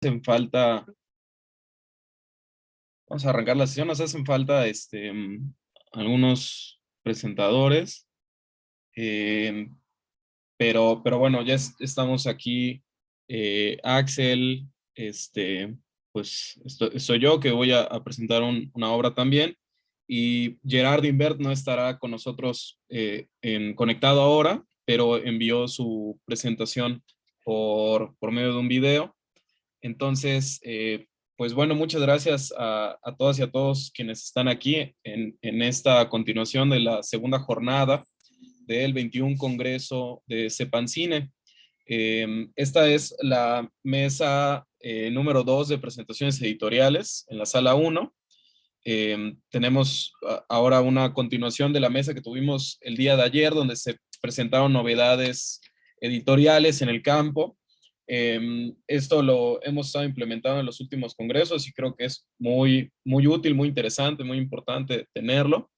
hacen falta, vamos a arrancar la sesión, nos hacen falta algunos presentadores, eh, pero bueno, estamos aquí, Axel, pues soy yo que voy a presentar una obra también, y Gerard Invert no estará con nosotros conectado ahora, pero envió su presentación por medio de un video. Entonces, pues bueno, muchas gracias a todas y a todos quienes están aquí en esta continuación de la segunda jornada del 21 Congreso de Cepancine. Esta es la mesa número 2 de presentaciones editoriales en la sala 1. Tenemos ahora una continuación de la mesa que tuvimos el día de ayer, donde se presentaron novedades editoriales en el campo. Esto lo hemos estado implementando en los últimos congresos y creo que es muy, muy útil, muy interesante, muy importante tenerlo.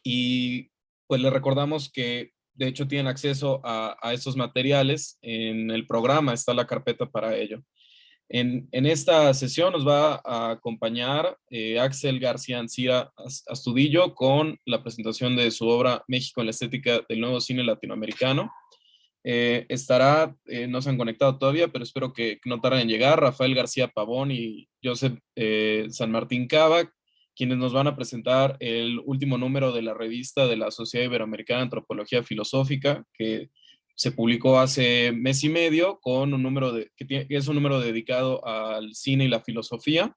Y pues les recordamos que de hecho tienen acceso a estos materiales en el programa, está la carpeta para ello. En esta sesión nos va a acompañar Axel García Ancira Astudillo con la presentación de su obra México en la estética del nuevo cine latinoamericano. No se han conectado todavía, pero espero que no tarden en llegar, Rafael García Pavón y Joseph San Martín Cava, quienes nos van a presentar el último número de la revista de la Sociedad Iberoamericana de Antropología Filosófica, que se publicó hace mes y medio, con un número que es un número dedicado al cine y la filosofía.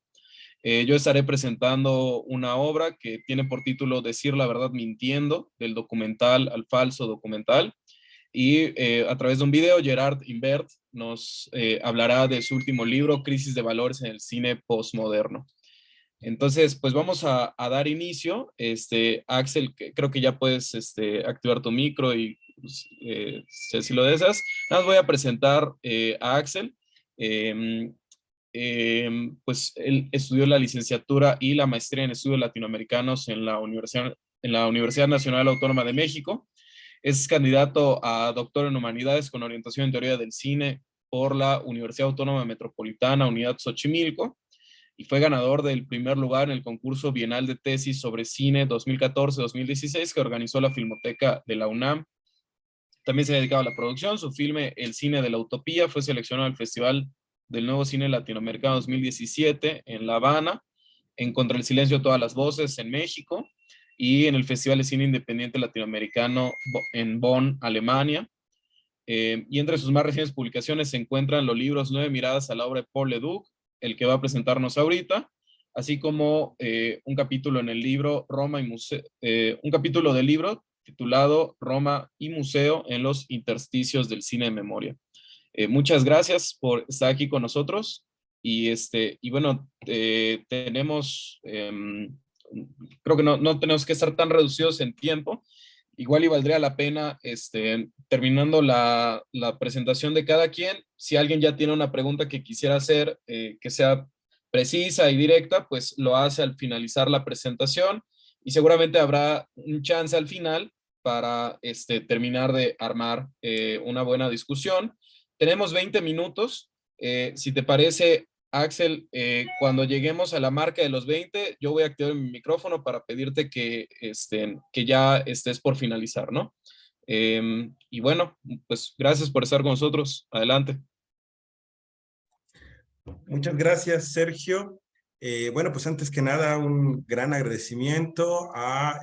Yo estaré presentando una obra que tiene por título Decir la verdad mintiendo, del documental al falso documental. Y a través de un video, Gerard Invert nos hablará de su último libro, Crisis de Valores en el Cine Postmoderno. Entonces, pues vamos a dar inicio. Axel, creo que ya puedes activar tu micro y pues, si lo deseas. Nada más voy a presentar a Axel. Eh, pues él estudió la licenciatura y la maestría en estudios latinoamericanos en la Universidad Nacional Autónoma de México. Es candidato a doctor en humanidades con orientación en teoría del cine por la Universidad Autónoma Metropolitana, Unidad Xochimilco, y fue ganador del primer lugar en el concurso bienal de tesis sobre cine 2014-2016 que organizó la Filmoteca de la UNAM. También se ha dedicado a la producción. Su filme El cine de la utopía fue seleccionado al Festival del Nuevo Cine Latinoamericano 2017 en La Habana, en Contra el Silencio Todas las Voces en México, y en el Festival de Cine Independiente Latinoamericano en Bonn, Alemania. Y entre sus más recientes publicaciones se encuentran los libros Nueve miradas a la obra de Paul Leduc, el que va a presentarnos ahorita, así como un capítulo en el libro Roma y Museo, un capítulo del libro titulado Roma y Museo en los intersticios del cine de memoria. Muchas gracias por estar aquí con nosotros y bueno, creo que no tenemos que estar tan reducidos en tiempo. Igual y valdría la pena, terminando la presentación de cada quien, si alguien ya tiene una pregunta que quisiera hacer, que sea precisa y directa, pues lo hace al finalizar la presentación y seguramente habrá un chance al final para terminar de armar una buena discusión. Tenemos 20 minutos. Si te parece, Axel, cuando lleguemos a la marca de los 20, yo voy a activar mi micrófono para pedirte que ya estés por finalizar, ¿no? Y bueno, pues gracias por estar con nosotros. Adelante. Muchas gracias, Sergio. Bueno, pues antes que nada, un gran agradecimiento a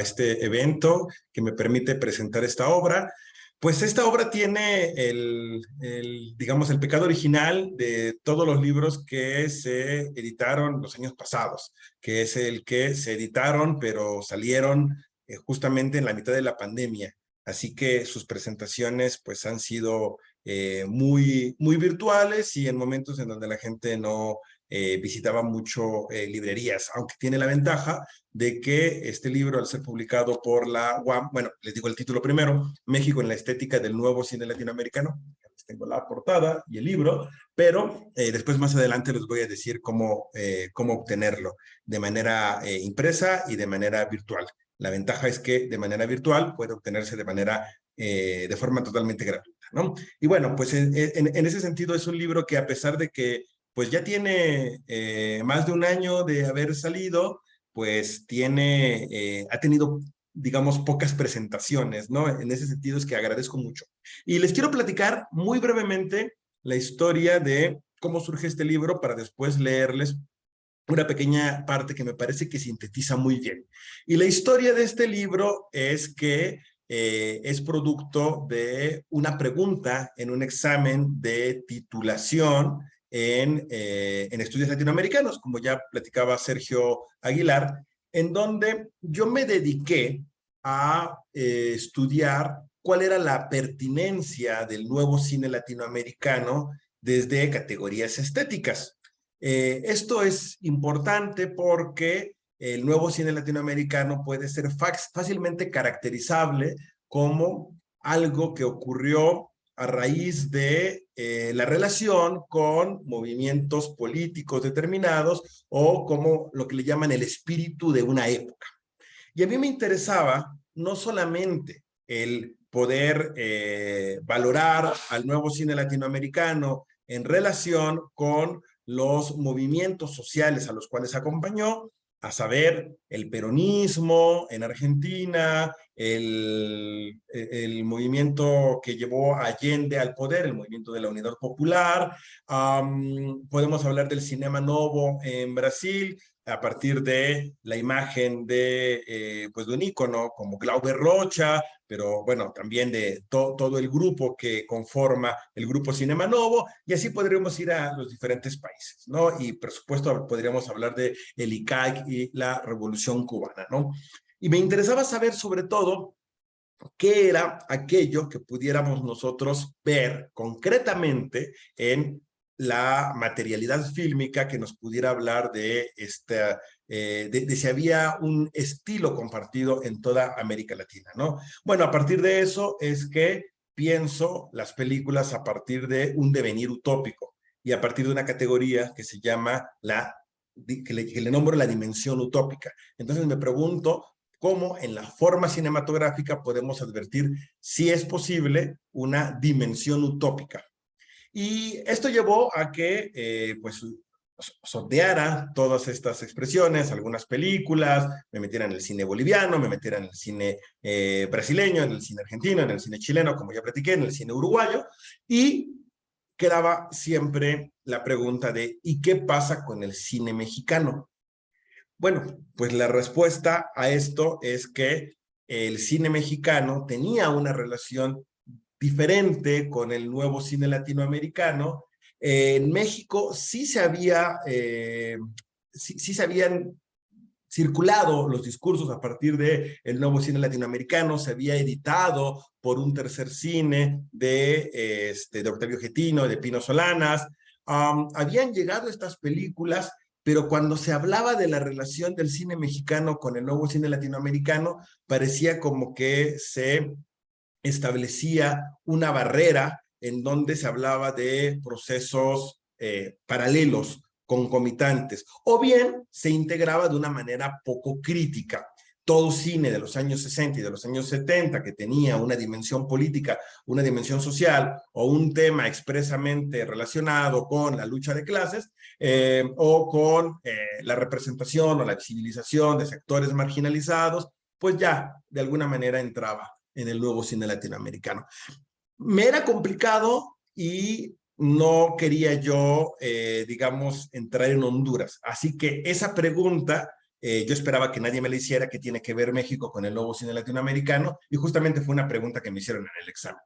este evento que me permite presentar esta obra. Pues esta obra tiene digamos, el pecado original de todos los libros que se editaron los años pasados, que es el que se editaron, pero salieron justamente en la mitad de la pandemia. Así que sus presentaciones pues han sido muy virtuales y en momentos en donde la gente no visitaba mucho librerías, aunque tiene la ventaja de que este libro, al ser publicado por la UAM, bueno, les digo el título primero, México en la estética del nuevo cine latinoamericano. Tengo la portada y el libro, pero después más adelante les voy a decir cómo obtenerlo de manera impresa y de manera virtual. La ventaja es que de manera virtual puede obtenerse de forma totalmente gratuita, ¿no? Y bueno, pues en ese sentido es un libro que, a pesar de que pues ya tiene más de un año de haber salido, pues ha tenido, digamos, pocas presentaciones, ¿no? En ese sentido es que agradezco mucho. Y les quiero platicar muy brevemente la historia de cómo surge este libro, para después leerles una pequeña parte que me parece que sintetiza muy bien. Y la historia de este libro es que es producto de una pregunta en un examen de titulación en estudios latinoamericanos, como ya platicaba Sergio Aguilar, en donde yo me dediqué a estudiar cuál era la pertinencia del nuevo cine latinoamericano desde categorías estéticas. Esto es importante porque el nuevo cine latinoamericano puede ser fácilmente caracterizable como algo que ocurrió a raíz de la relación con movimientos políticos determinados, o como lo que le llaman el espíritu de una época. Y a mí me interesaba no solamente el poder valorar al nuevo cine latinoamericano en relación con los movimientos sociales a los cuales acompañó, a saber, el peronismo en Argentina, el movimiento que llevó a Allende al poder, el movimiento de la Unidad Popular. Podemos hablar del Cinema Novo en Brasil, a partir de la imagen pues de un ícono como Glauber Rocha, pero bueno, también de todo el grupo que conforma el grupo Cinema Novo, y así podríamos ir a los diferentes países, ¿no? Y por supuesto podríamos hablar de el ICAC y la Revolución Cubana, ¿no? Y me interesaba saber sobre todo qué era aquello que pudiéramos nosotros ver concretamente en la materialidad fílmica, que nos pudiera hablar de si había un estilo compartido en toda América Latina, ¿no? Bueno, a partir de eso es que pienso las películas a partir de un devenir utópico y a partir de una categoría que se llama que le nombro la dimensión utópica. Entonces me pregunto cómo en la forma cinematográfica podemos advertir si es posible una dimensión utópica. Y esto llevó a que pues sondeara todas estas expresiones, algunas películas, me metiera en el cine boliviano, me metiera en el cine brasileño, en el cine argentino, en el cine chileno, como ya platiqué, en el cine uruguayo, y quedaba siempre la pregunta de ¿y qué pasa con el cine mexicano? Bueno, pues la respuesta a esto es que el cine mexicano tenía una relación diferente con el nuevo cine latinoamericano. En México sí se habían circulado los discursos a partir de el nuevo cine latinoamericano, se había editado por un tercer cine de Octavio Getino, de Pino Solanas. Habían llegado estas películas, pero cuando se hablaba de la relación del cine mexicano con el nuevo cine latinoamericano, parecía como que se establecía una barrera en donde se hablaba de procesos paralelos, concomitantes, o bien se integraba de una manera poco crítica. Todo cine de los años 60 y de los años 70 que tenía una dimensión política, una dimensión social o un tema expresamente relacionado con la lucha de clases o con la representación o la visibilización de sectores marginalizados, pues ya de alguna manera entraba en el nuevo cine latinoamericano. Me era complicado y no quería yo, digamos, entrar en Honduras. Así que esa pregunta, yo esperaba que nadie me la hiciera, que tiene que ver México con el nuevo cine latinoamericano, y justamente fue una pregunta que me hicieron en el examen.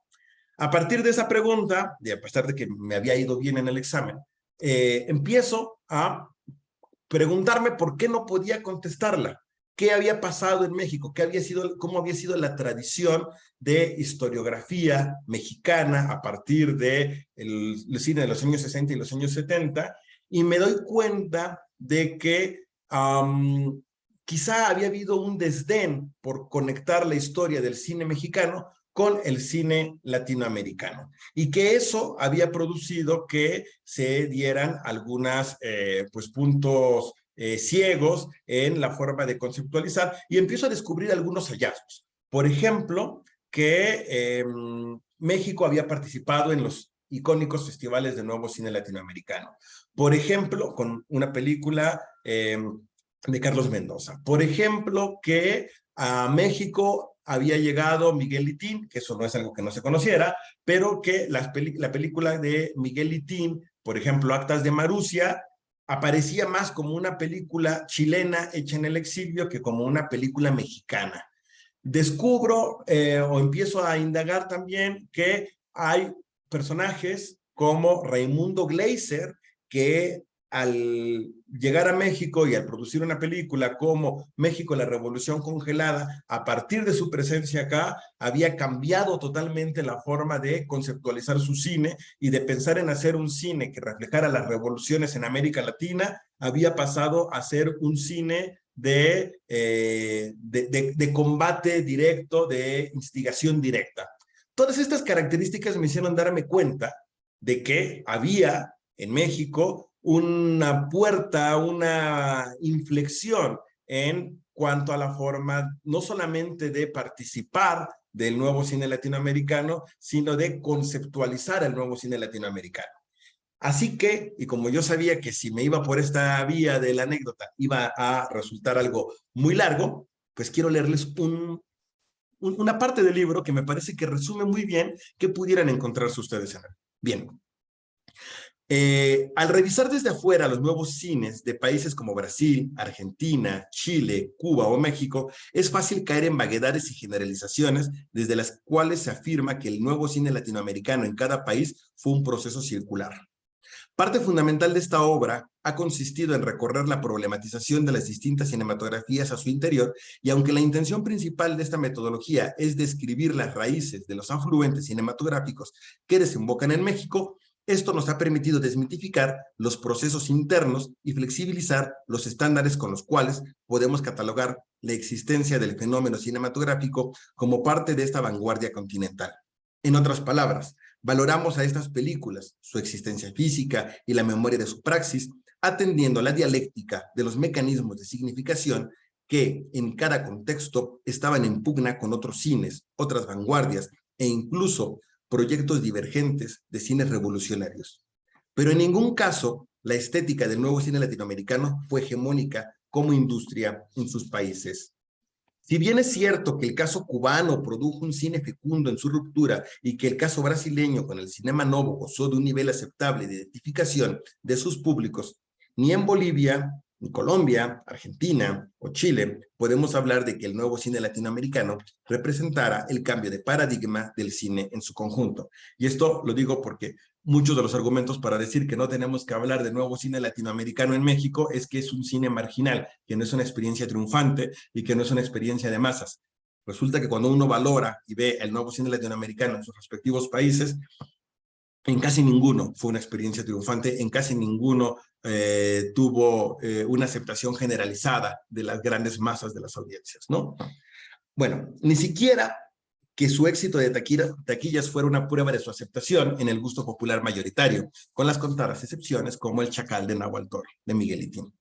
A partir de esa pregunta, y a pesar de que me había ido bien en el examen, empiezo a preguntarme por qué no podía contestarla. ¿Qué había pasado en México? ¿Cómo había sido la tradición de historiografía mexicana a partir de el cine de los años 60 y los años 70? Y me doy cuenta de que quizá había habido un desdén por conectar la historia del cine mexicano con el cine latinoamericano, y que eso había producido que se dieran algunos pues puntos ciegos en la forma de conceptualizar y empiezo a descubrir algunos hallazgos. Por ejemplo, que México había participado en los icónicos festivales de nuevo cine latinoamericano. Por ejemplo, con una película de Carlos Mendoza. Por ejemplo, que a México había llegado Miguel Litín, que eso no es algo que no se conociera, pero que la película de Miguel Litín, por ejemplo, Actas de Marucia, aparecía más como una película chilena hecha en el exilio que como una película mexicana. Descubro o empiezo a indagar también que hay personajes como Raimundo Gleiser que al llegar a México y al producir una película como México, la Revolución Congelada, a partir de su presencia acá, había cambiado totalmente la forma de conceptualizar su cine y de pensar en hacer un cine que reflejara las revoluciones en América Latina, había pasado a ser un cine de combate directo, de instigación directa. Todas estas características me hicieron darme cuenta de que había en México una puerta, una inflexión en cuanto a la forma no solamente de participar del nuevo cine latinoamericano, sino de conceptualizar el nuevo cine latinoamericano. Así que, y como yo sabía que si me iba por esta vía de la anécdota iba a resultar algo muy largo, pues quiero leerles una parte del libro que me parece que resume muy bien qué pudieran encontrarse ustedes en él. Bien. Al revisar desde afuera los nuevos cines de países como Brasil, Argentina, Chile, Cuba o México, es fácil caer en vaguedades y generalizaciones desde las cuales se afirma que el nuevo cine latinoamericano en cada país fue un proceso circular. Parte fundamental de esta obra ha consistido en recorrer la problematización de las distintas cinematografías a su interior, y aunque la intención principal de esta metodología es describir las raíces de los afluentes cinematográficos que desembocan en México, esto nos ha permitido desmitificar los procesos internos y flexibilizar los estándares con los cuales podemos catalogar la existencia del fenómeno cinematográfico como parte de esta vanguardia continental. En otras palabras, valoramos a estas películas, su existencia física y la memoria de su praxis, atendiendo a la dialéctica de los mecanismos de significación que en cada contexto estaban en pugna con otros cines, otras vanguardias e incluso proyectos divergentes de cines revolucionarios. Pero en ningún caso la estética del nuevo cine latinoamericano fue hegemónica como industria en sus países. Si bien es cierto que el caso cubano produjo un cine fecundo en su ruptura y que el caso brasileño con el Cinema Novo gozó de un nivel aceptable de identificación de sus públicos, ni en Bolivia, ni Colombia, Argentina o Chile podemos hablar de que el nuevo cine latinoamericano representara el cambio de paradigma del cine en su conjunto. Y esto lo digo porque muchos de los argumentos para decir que no tenemos que hablar de nuevo cine latinoamericano en México es que es un cine marginal, que no es una experiencia triunfante y que no es una experiencia de masas. Resulta que cuando uno valora y ve el nuevo cine latinoamericano en sus respectivos países, en casi ninguno fue una experiencia triunfante, en casi ninguno tuvo una aceptación generalizada de las grandes masas de las audiencias, ¿no? Bueno, ni siquiera que su éxito de taquillas fuera una prueba de su aceptación en el gusto popular mayoritario, con las contadas excepciones como El Chacal de Nahual Toro, de Miguel Litín.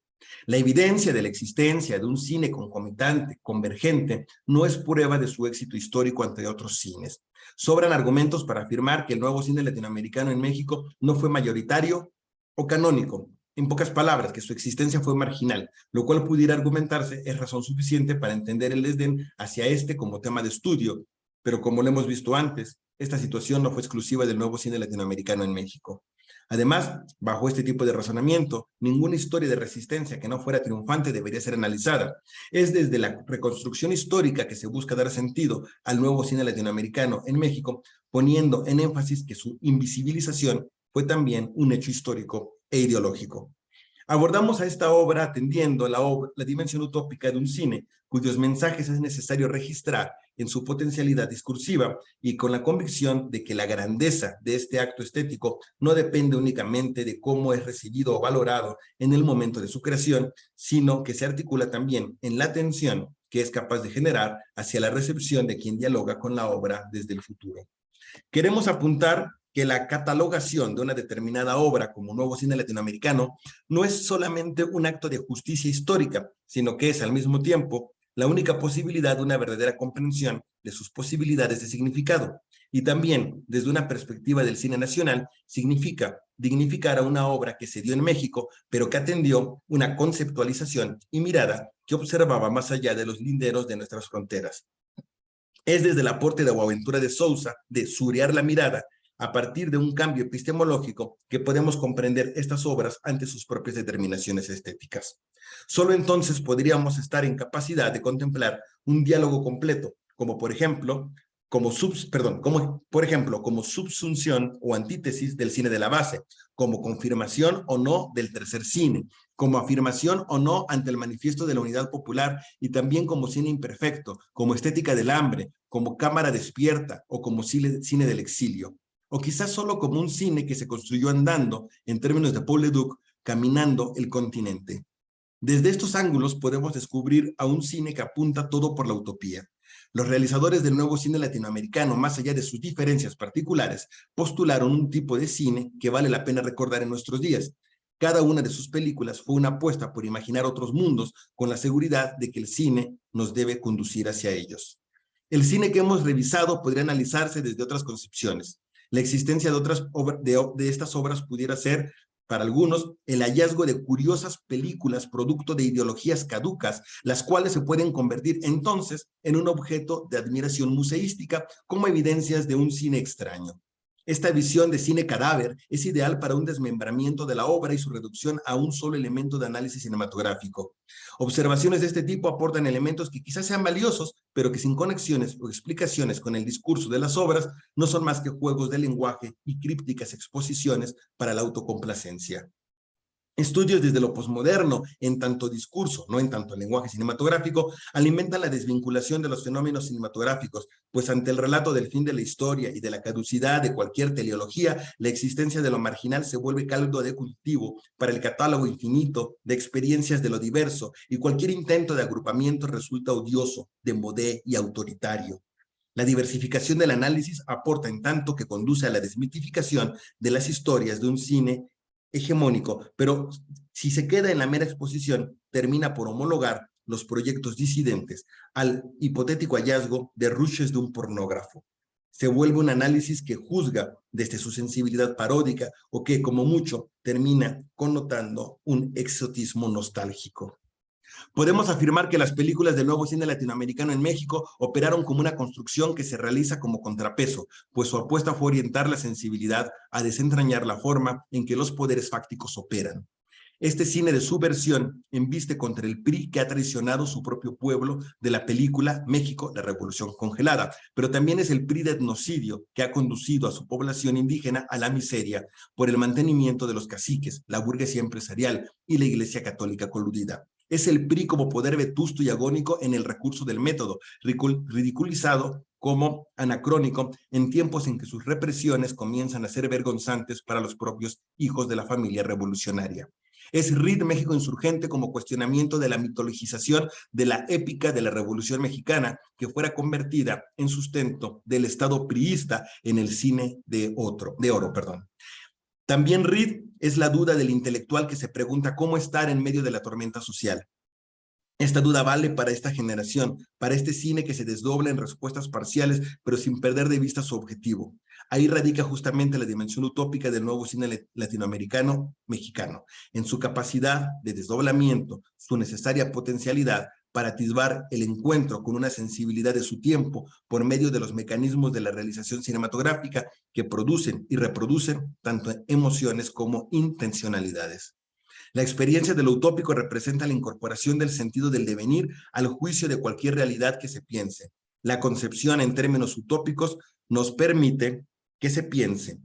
La evidencia de la existencia de un cine concomitante, convergente, no es prueba de su éxito histórico ante otros cines. Sobran argumentos para afirmar que el nuevo cine latinoamericano en México no fue mayoritario o canónico. En pocas palabras, que su existencia fue marginal, lo cual pudiera argumentarse es razón suficiente para entender el desdén hacia este como tema de estudio. Pero como lo hemos visto antes, esta situación no fue exclusiva del nuevo cine latinoamericano en México. Además, bajo este tipo de razonamiento, ninguna historia de resistencia que no fuera triunfante debería ser analizada. Es desde la reconstrucción histórica que se busca dar sentido al nuevo cine latinoamericano en México, poniendo en énfasis que su invisibilización fue también un hecho histórico e ideológico. Abordamos a esta obra atendiendo la dimensión utópica de un cine, cuyos mensajes es necesario registrar en su potencialidad discursiva y con la convicción de que la grandeza de este acto estético no depende únicamente de cómo es recibido o valorado en el momento de su creación, sino que se articula también en la atención que es capaz de generar hacia la recepción de quien dialoga con la obra desde el futuro. Queremos apuntar que la catalogación de una determinada obra como nuevo cine latinoamericano no es solamente un acto de justicia histórica, sino que es al mismo tiempo la única posibilidad de una verdadera comprensión de sus posibilidades de significado. Y también, desde una perspectiva del cine nacional, significa dignificar a una obra que se dio en México, pero que atendió una conceptualización y mirada que observaba más allá de los linderos de nuestras fronteras. Es desde el aporte de Boaventura de Sousa, de surear la mirada, a partir de un cambio epistemológico, que podemos comprender estas obras ante sus propias determinaciones estéticas. Solo entonces podríamos estar en capacidad de contemplar un diálogo completo, como por ejemplo, como subsunción o antítesis del cine de la base, como confirmación o no del tercer cine, como afirmación o no ante el manifiesto de la unidad popular, y también como cine imperfecto, como estética del hambre, como cámara despierta o como cine del exilio. O quizás solo como un cine que se construyó andando, en términos de Paul Leduc, caminando el continente. Desde estos ángulos podemos descubrir a un cine que apunta todo por la utopía. Los realizadores del nuevo cine latinoamericano, más allá de sus diferencias particulares, postularon un tipo de cine que vale la pena recordar en nuestros días. Cada una de sus películas fue una apuesta por imaginar otros mundos, con la seguridad de que el cine nos debe conducir hacia ellos. El cine que hemos revisado podría analizarse desde otras concepciones. La existencia de estas obras pudiera ser, para algunos, el hallazgo de curiosas películas producto de ideologías caducas, las cuales se pueden convertir entonces en un objeto de admiración museística como evidencias de un cine extraño. Esta visión de cine cadáver es ideal para un desmembramiento de la obra y su reducción a un solo elemento de análisis cinematográfico. Observaciones de este tipo aportan elementos que quizás sean valiosos, pero que sin conexiones o explicaciones con el discurso de las obras no son más que juegos de lenguaje y crípticas exposiciones para la autocomplacencia. Estudios desde lo posmoderno, en tanto discurso, no en tanto lenguaje cinematográfico, alimentan la desvinculación de los fenómenos cinematográficos, pues ante el relato del fin de la historia y de la caducidad de cualquier teleología, la existencia de lo marginal se vuelve caldo de cultivo para el catálogo infinito de experiencias de lo diverso, y cualquier intento de agrupamiento resulta odioso, demodé y autoritario. La diversificación del análisis aporta en tanto que conduce a la desmitificación de las historias de un cine hegemónico, pero si se queda en la mera exposición, termina por homologar los proyectos disidentes al hipotético hallazgo de ruches de un pornógrafo. Se vuelve un análisis que juzga desde su sensibilidad paródica o que, como mucho, termina connotando un exotismo nostálgico. Podemos afirmar que las películas del nuevo cine latinoamericano en México operaron como una construcción que se realiza como contrapeso, pues su apuesta fue orientar la sensibilidad a desentrañar la forma en que los poderes fácticos operan. Este cine de subversión embiste contra el PRI, que ha traicionado su propio pueblo, de la película México, la Revolución Congelada, pero también es el PRI de etnocidio, que ha conducido a su población indígena a la miseria por el mantenimiento de los caciques, la burguesía empresarial y la Iglesia Católica coludida. Es el PRI como poder vetusto y agónico en el recurso del método, ridiculizado como anacrónico en tiempos en que sus represiones comienzan a ser vergonzantes para los propios hijos de la familia revolucionaria. Es RID México Insurgente como cuestionamiento de la mitologización de la épica de la Revolución Mexicana, que fuera convertida en sustento del Estado priista en el cine de oro. También RID es la duda del intelectual que se pregunta cómo estar en medio de la tormenta social. Esta duda vale para esta generación, para este cine que se desdobla en respuestas parciales, pero sin perder de vista su objetivo. Ahí radica justamente la dimensión utópica del nuevo cine latinoamericano mexicano, en su capacidad de desdoblamiento, su necesaria potencialidad para atisbar el encuentro con una sensibilidad de su tiempo por medio de los mecanismos de la realización cinematográfica que producen y reproducen tanto emociones como intencionalidades. La experiencia de lo utópico representa la incorporación del sentido del devenir al juicio de cualquier realidad que se piense. La concepción en términos utópicos nos permite que se piense.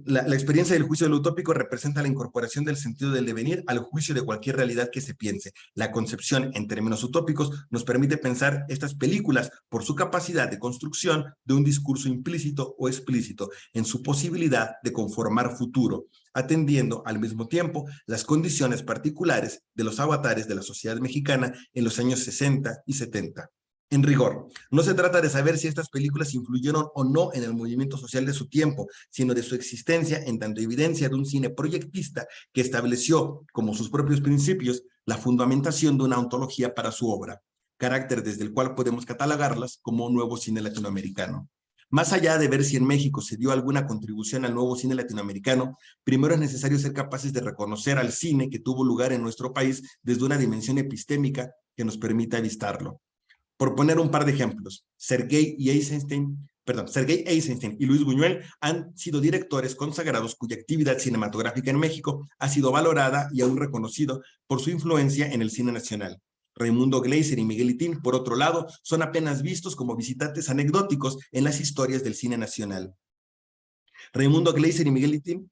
La experiencia del juicio del utópico representa la incorporación del sentido del devenir al juicio de cualquier realidad que se piense. La concepción en términos utópicos nos permite pensar estas películas por su capacidad de construcción de un discurso implícito o explícito en su posibilidad de conformar futuro, atendiendo al mismo tiempo las condiciones particulares de los avatares de la sociedad mexicana en los años 60 y 70. En rigor, no se trata de saber si estas películas influyeron o no en el movimiento social de su tiempo, sino de su existencia en tanto evidencia de un cine proyectista que estableció como sus propios principios la fundamentación de una ontología para su obra, carácter desde el cual podemos catalogarlas como un nuevo cine latinoamericano. Más allá de ver si en México se dio alguna contribución al nuevo cine latinoamericano, primero es necesario ser capaces de reconocer al cine que tuvo lugar en nuestro país desde una dimensión epistémica que nos permita avistarlo. Por poner un par de ejemplos, Sergei Eisenstein y Luis Buñuel han sido directores consagrados cuya actividad cinematográfica en México ha sido valorada y aún reconocido por su influencia en el cine nacional. Raimundo Gleiser y Miguel Itín, por otro lado, son apenas vistos como visitantes anecdóticos en las historias del cine nacional. Raimundo Gleiser y Miguel Itín,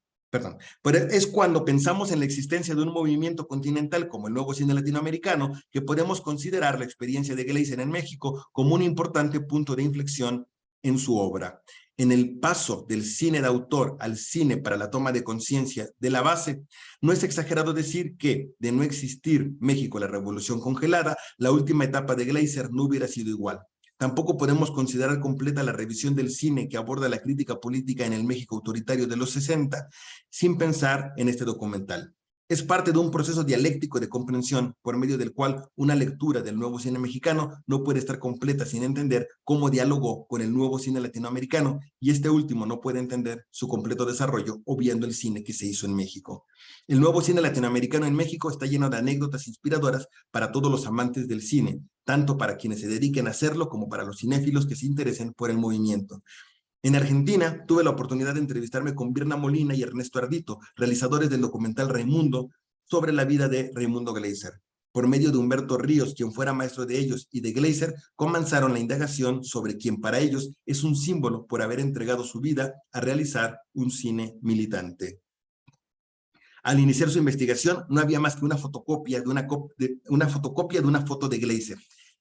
pero es cuando pensamos en la existencia de un movimiento continental como el nuevo cine latinoamericano que podemos considerar la experiencia de Gleiser en México como un importante punto de inflexión en su obra. En el paso del cine de autor al cine para la toma de conciencia de la base, no es exagerado decir que, de no existir México la revolución congelada, la última etapa de Gleiser no hubiera sido igual. Tampoco podemos considerar completa la revisión del cine que aborda la crítica política en el México autoritario de los 60 sin pensar en este documental. Es parte de un proceso dialéctico de comprensión por medio del cual una lectura del nuevo cine mexicano no puede estar completa sin entender cómo dialogó con el nuevo cine latinoamericano y este último no puede entender su completo desarrollo obviando el cine que se hizo en México. El nuevo cine latinoamericano en México está lleno de anécdotas inspiradoras para todos los amantes del cine, tanto para quienes se dediquen a hacerlo como para los cinéfilos que se interesen por el movimiento. En Argentina, tuve la oportunidad de entrevistarme con Birna Molina y Ernesto Ardito, realizadores del documental Raimundo, sobre la vida de Raimundo Gleiser. Por medio de Humberto Ríos, quien fuera maestro de ellos, y de Gleiser, comenzaron la indagación sobre quien para ellos es un símbolo por haber entregado su vida a realizar un cine militante. Al iniciar su investigación, no había más que una fotocopia de una foto de Gleiser.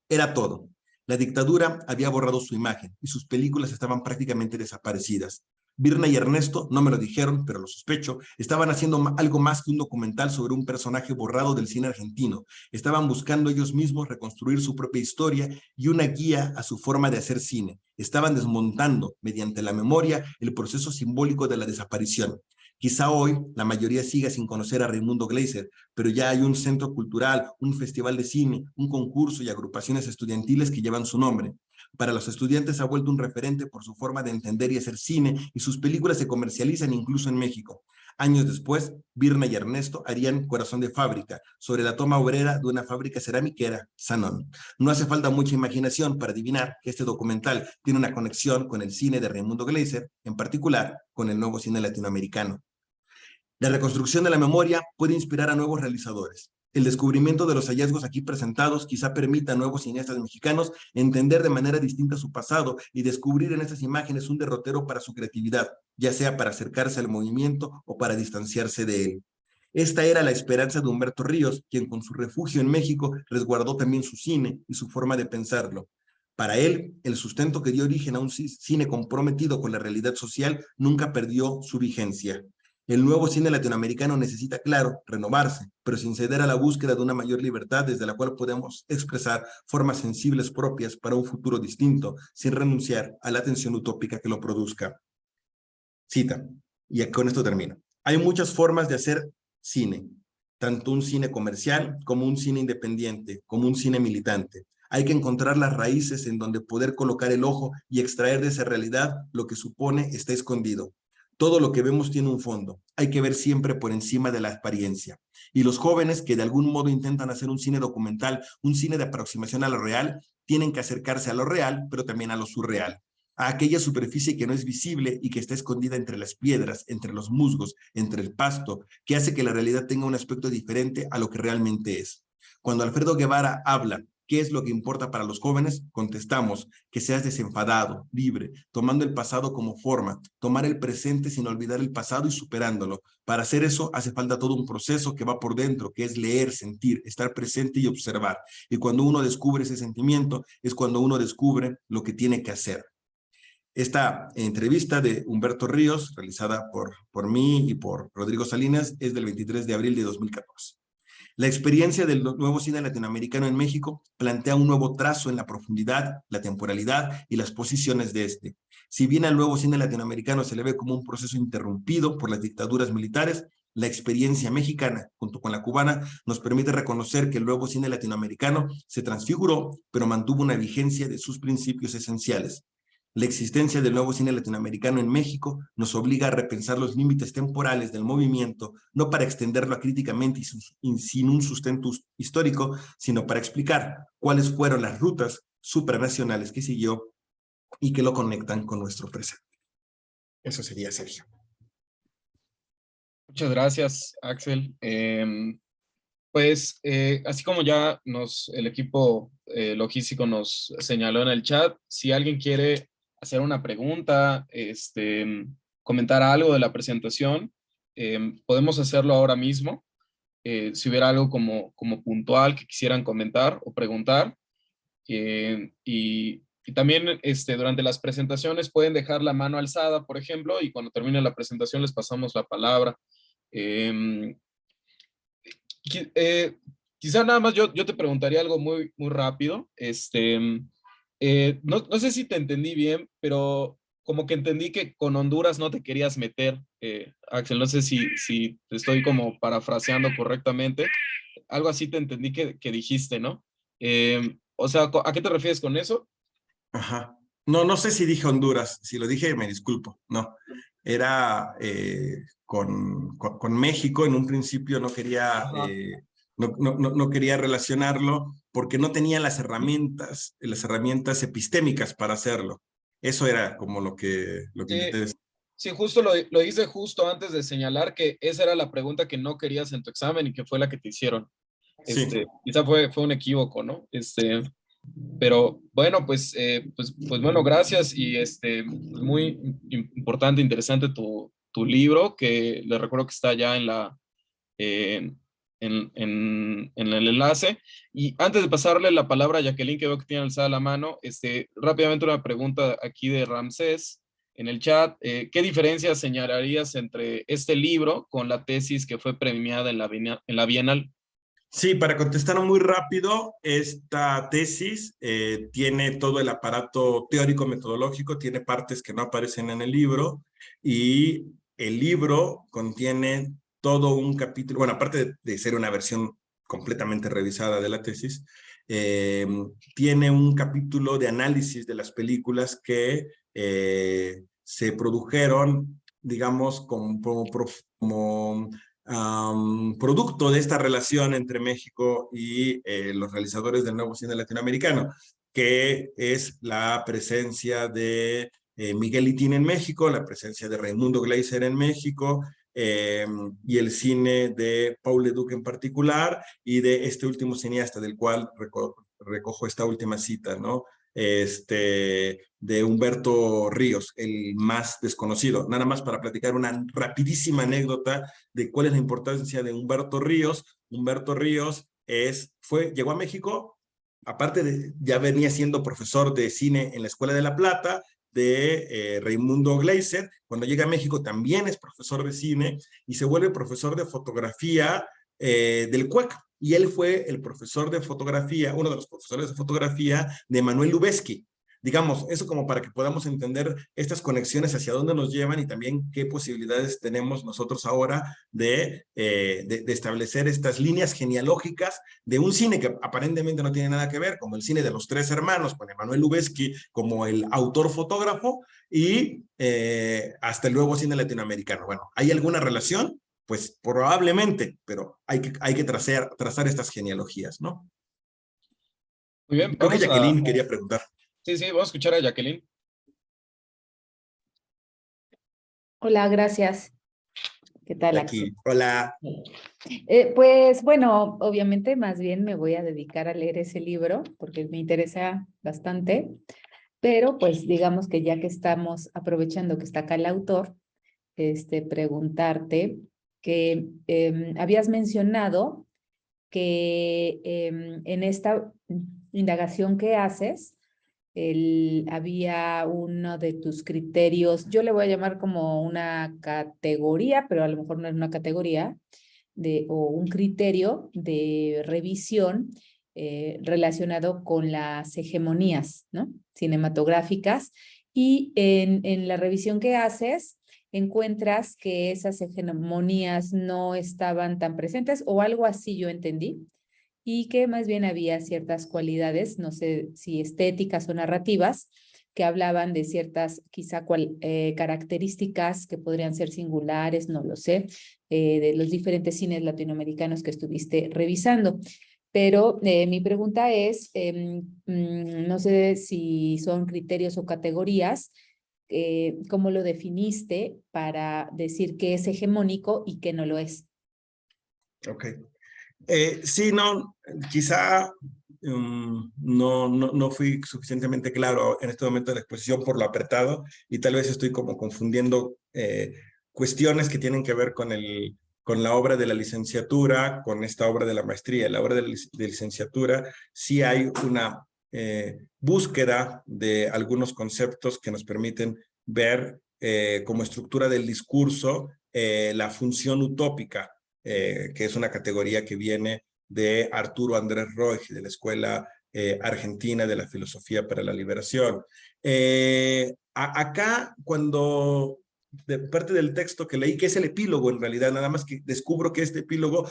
Era todo. La dictadura había borrado su imagen y sus películas estaban prácticamente desaparecidas. Birna y Ernesto, no me lo dijeron, pero lo sospecho, estaban haciendo algo más que un documental sobre un personaje borrado del cine argentino. Estaban buscando ellos mismos reconstruir su propia historia y una guía a su forma de hacer cine. Estaban desmontando, mediante la memoria, el proceso simbólico de la desaparición. Quizá hoy la mayoría siga sin conocer a Raimundo Gleiser, pero ya hay un centro cultural, un festival de cine, un concurso y agrupaciones estudiantiles que llevan su nombre. Para los estudiantes ha vuelto un referente por su forma de entender y hacer cine y sus películas se comercializan incluso en México. Años después, Birna y Ernesto harían Corazón de Fábrica, sobre la toma obrera de una fábrica ceramiquera, Sanón. No hace falta mucha imaginación para adivinar que este documental tiene una conexión con el cine de Raimundo Gleiser, en particular con el nuevo cine latinoamericano. La reconstrucción de la memoria puede inspirar a nuevos realizadores. El descubrimiento de los hallazgos aquí presentados quizá permita a nuevos cineastas mexicanos entender de manera distinta su pasado y descubrir en estas imágenes un derrotero para su creatividad, ya sea para acercarse al movimiento o para distanciarse de él. Esta era la esperanza de Humberto Ríos, quien con su refugio en México resguardó también su cine y su forma de pensarlo. Para él, el sustento que dio origen a un cine comprometido con la realidad social nunca perdió su vigencia. El nuevo cine latinoamericano necesita, claro, renovarse, pero sin ceder a la búsqueda de una mayor libertad desde la cual podemos expresar formas sensibles propias para un futuro distinto, sin renunciar a la atención utópica que lo produzca. Cita, y con esto termino. Hay muchas formas de hacer cine, tanto un cine comercial como un cine independiente, como un cine militante. Hay que encontrar las raíces en donde poder colocar el ojo y extraer de esa realidad lo que supone está escondido. Todo lo que vemos tiene un fondo. Hay que ver siempre por encima de la apariencia. Y los jóvenes que de algún modo intentan hacer un cine documental, un cine de aproximación a lo real, tienen que acercarse a lo real, pero también a lo surreal, a aquella superficie que no es visible y que está escondida entre las piedras, entre los musgos, entre el pasto, que hace que la realidad tenga un aspecto diferente a lo que realmente es. Cuando Alfredo Guevara habla, ¿qué es lo que importa para los jóvenes? Contestamos, que seas desenfadado, libre, tomando el pasado como forma, tomar el presente sin olvidar el pasado y superándolo. Para hacer eso hace falta todo un proceso que va por dentro, que es leer, sentir, estar presente y observar. Y cuando uno descubre ese sentimiento, es cuando uno descubre lo que tiene que hacer. Esta entrevista de Humberto Ríos, realizada por mí y por Rodrigo Salinas, es del 23 de abril de 2014. La experiencia del nuevo cine latinoamericano en México plantea un nuevo trazo en la profundidad, la temporalidad y las posiciones de este. Si bien al nuevo cine latinoamericano se le ve como un proceso interrumpido por las dictaduras militares, la experiencia mexicana, junto con la cubana, nos permite reconocer que el nuevo cine latinoamericano se transfiguró, pero mantuvo una vigencia de sus principios esenciales. La existencia del nuevo cine latinoamericano en México nos obliga a repensar los límites temporales del movimiento, no para extenderlo acríticamente y sin un sustento histórico, sino para explicar cuáles fueron las rutas supranacionales que siguió y que lo conectan con nuestro presente. Eso sería, Sergio. Muchas gracias, Axel. Pues así como ya el equipo logístico nos señaló en el chat, si alguien quiere hacer una pregunta, comentar algo de la presentación, podemos hacerlo ahora mismo. Si hubiera algo como puntual que quisieran comentar o preguntar. Y también durante las presentaciones pueden dejar la mano alzada, por ejemplo, y cuando termine la presentación les pasamos la palabra. Eh, Quizá nada más yo te preguntaría algo muy rápido. No sé si te entendí bien, pero como que entendí que con Honduras no te querías meter, Axel. No sé si te estoy como parafraseando correctamente. Algo así te entendí que dijiste, ¿no? O sea, ¿a qué te refieres con eso? Ajá. No, no sé si dije Honduras. Si lo dije, me disculpo. No. Era con México. En un principio no quería, no quería relacionarlo porque no tenía las herramientas epistémicas para hacerlo. Eso era como lo que Sí, intenté decir. sí, justo lo hice justo antes de señalar que esa era la pregunta que no querías en tu examen y que fue la que te hicieron. Sí. Quizá fue un equívoco, ¿no? Pero bueno, pues bueno, gracias y muy importante, interesante tu libro, que le recuerdo que está ya eh, en el enlace. Y antes de pasarle la palabra a Jacqueline, que veo que tiene alzada la mano, rápidamente una pregunta aquí de Ramsés en el chat. ¿Qué diferencias señalarías entre este libro con la tesis que fue premiada en la Bienal? Sí, para contestar muy rápido, esta tesis tiene todo el aparato teórico-metodológico, tiene partes que no aparecen en el libro y el libro contiene todo un capítulo, bueno, aparte de ser una versión completamente revisada de la tesis, eh, tiene un capítulo de análisis de las películas que se produjeron, digamos, como producto de esta relación entre México y los realizadores del nuevo cine latinoamericano, que es la presencia de Miguel Itín en México, la presencia de Raimundo Gleiser en México, y el cine de Paul Leduc en particular, y de este último cineasta del cual recojo esta última cita, ¿no? De Humberto Ríos, el más desconocido. Nada más para platicar una rapidísima anécdota de cuál es la importancia de Humberto Ríos. Humberto Ríos llegó a México, aparte de, ya venía siendo profesor de cine en la Escuela de La Plata, de Raimundo Gleiser. Cuando llega a México también es profesor de cine y se vuelve profesor de fotografía del CUEC. Y él fue el profesor de fotografía, uno de los profesores de fotografía de Manuel Lubezki. Digamos, eso como para que podamos entender estas conexiones hacia dónde nos llevan y también qué posibilidades tenemos nosotros ahora de establecer estas líneas genealógicas de un cine que aparentemente no tiene nada que ver, como el cine de los tres hermanos, con Emanuel Lubezki como el autor fotógrafo y hasta el nuevo cine latinoamericano. Bueno, ¿hay alguna relación? Pues probablemente, pero hay que trazar estas genealogías, ¿no? Muy bien, Creo que Jacqueline quería preguntar. Sí, vamos a escuchar a Jacqueline. Hola, gracias. ¿Qué tal, Axel? Aquí, hola. Pues bueno, obviamente más bien me voy a dedicar a leer ese libro porque me interesa bastante, pero pues digamos que ya que estamos aprovechando que está acá el autor, preguntarte que habías mencionado que en esta indagación que haces, había uno de tus criterios, yo le voy a llamar como una categoría, pero a lo mejor no es una categoría, o un criterio de revisión relacionado con las hegemonías, ¿no?, cinematográficas, y en la revisión que haces encuentras que esas hegemonías no estaban tan presentes, o algo así yo entendí, y que más bien había ciertas cualidades, no sé si estéticas o narrativas, que hablaban de ciertas quizá características que podrían ser singulares, no lo sé, de los diferentes cines latinoamericanos que estuviste revisando. Pero mi pregunta es, no sé si son criterios o categorías, ¿cómo lo definiste para decir qué es hegemónico y qué no lo es? Ok. Sí, no, quizá no fui suficientemente claro en este momento de la exposición por lo apretado, y tal vez estoy como confundiendo cuestiones que tienen que ver con la obra de la licenciatura, con esta obra de la maestría. En la obra de licenciatura sí hay una búsqueda de algunos conceptos que nos permiten ver como estructura del discurso la función utópica, que es una categoría que viene de Arturo Andrés Roig, de la Escuela Argentina de la Filosofía para la Liberación. Acá, cuando de parte del texto que leí, que es el epílogo en realidad, nada más que descubro que este epílogo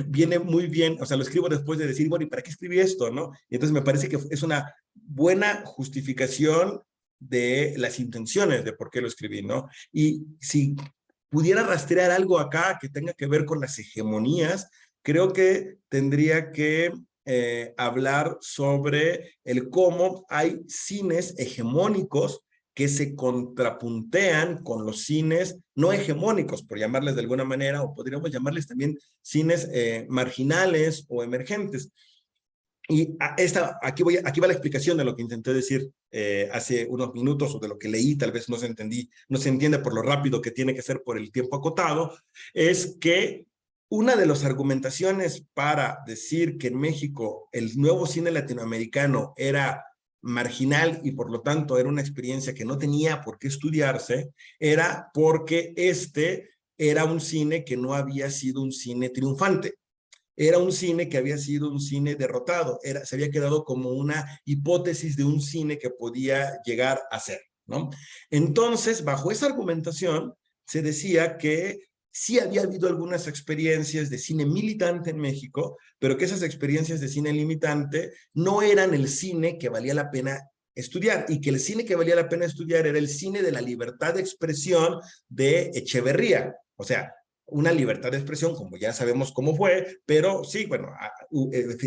viene muy bien, o sea, lo escribo después de decir, bueno, ¿y para qué escribí esto, no? Y entonces me parece que es una buena justificación de las intenciones de por qué lo escribí, ¿no? Y si pudiera rastrear algo acá que tenga que ver con las hegemonías, creo que tendría que hablar sobre el cómo hay cines hegemónicos que se contrapuntean con los cines no hegemónicos, por llamarles de alguna manera, o podríamos llamarles también cines marginales o emergentes. Y aquí va la explicación de lo que intenté decir hace unos minutos, o de lo que leí, tal vez no se entiende por lo rápido que tiene que ser por el tiempo acotado. Es que una de las argumentaciones para decir que en México el nuevo cine latinoamericano era marginal y por lo tanto era una experiencia que no tenía por qué estudiarse, era porque era un cine que no había sido un cine triunfante. Era un cine que había sido un cine derrotado, se había quedado como una hipótesis de un cine que podía llegar a ser, ¿no? Entonces, bajo esa argumentación, se decía que sí había habido algunas experiencias de cine militante en México, pero que esas experiencias de cine limitante no eran el cine que valía la pena estudiar, y que el cine que valía la pena estudiar era el cine de la libertad de expresión de Echeverría. O sea, una libertad de expresión, como ya sabemos cómo fue, pero sí, bueno,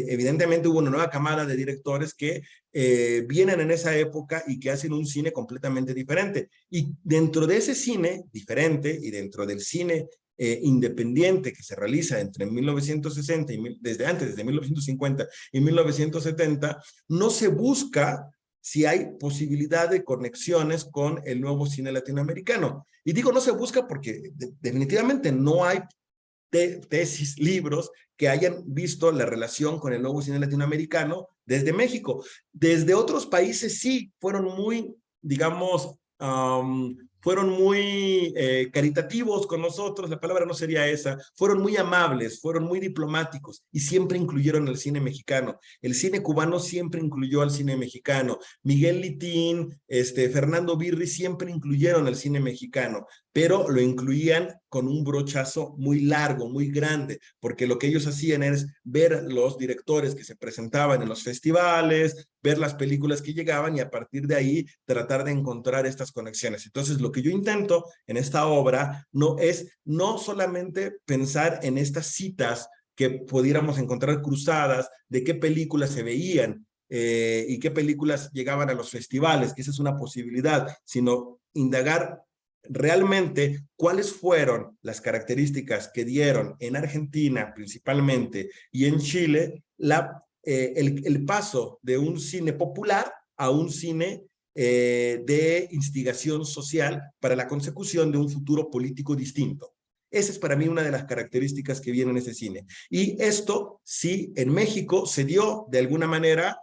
evidentemente hubo una nueva camada de directores que vienen en esa época y que hacen un cine completamente diferente. Y dentro de ese cine diferente, y dentro del cine independiente que se realiza entre 1960 y desde 1950 y 1970, no se busca si hay posibilidad de conexiones con el nuevo cine latinoamericano. Y digo no se busca porque definitivamente no hay tesis, libros que hayan visto la relación con el nuevo cine latinoamericano desde México. Desde otros países sí, fueron muy, digamos, fueron muy caritativos con nosotros, la palabra no sería esa, fueron muy amables, fueron muy diplomáticos, y siempre incluyeron al cine mexicano. El cine cubano siempre incluyó al cine mexicano. Miguel Litín, Fernando Birri siempre incluyeron al cine mexicano, pero lo incluían con un brochazo muy largo, muy grande, porque lo que ellos hacían es ver los directores que se presentaban en los festivales, ver las películas que llegaban, y a partir de ahí tratar de encontrar estas conexiones. Entonces, lo que yo intento en esta obra no solamente pensar en estas citas que pudiéramos encontrar cruzadas de qué películas se veían y qué películas llegaban a los festivales, que esa es una posibilidad, sino indagar realmente cuáles fueron las características que dieron en Argentina principalmente y en Chile el paso de un cine popular a un cine de instigación social para la consecución de un futuro político distinto. Esa es para mí una de las características que viene en ese cine. Y esto sí, en México se dio de alguna manera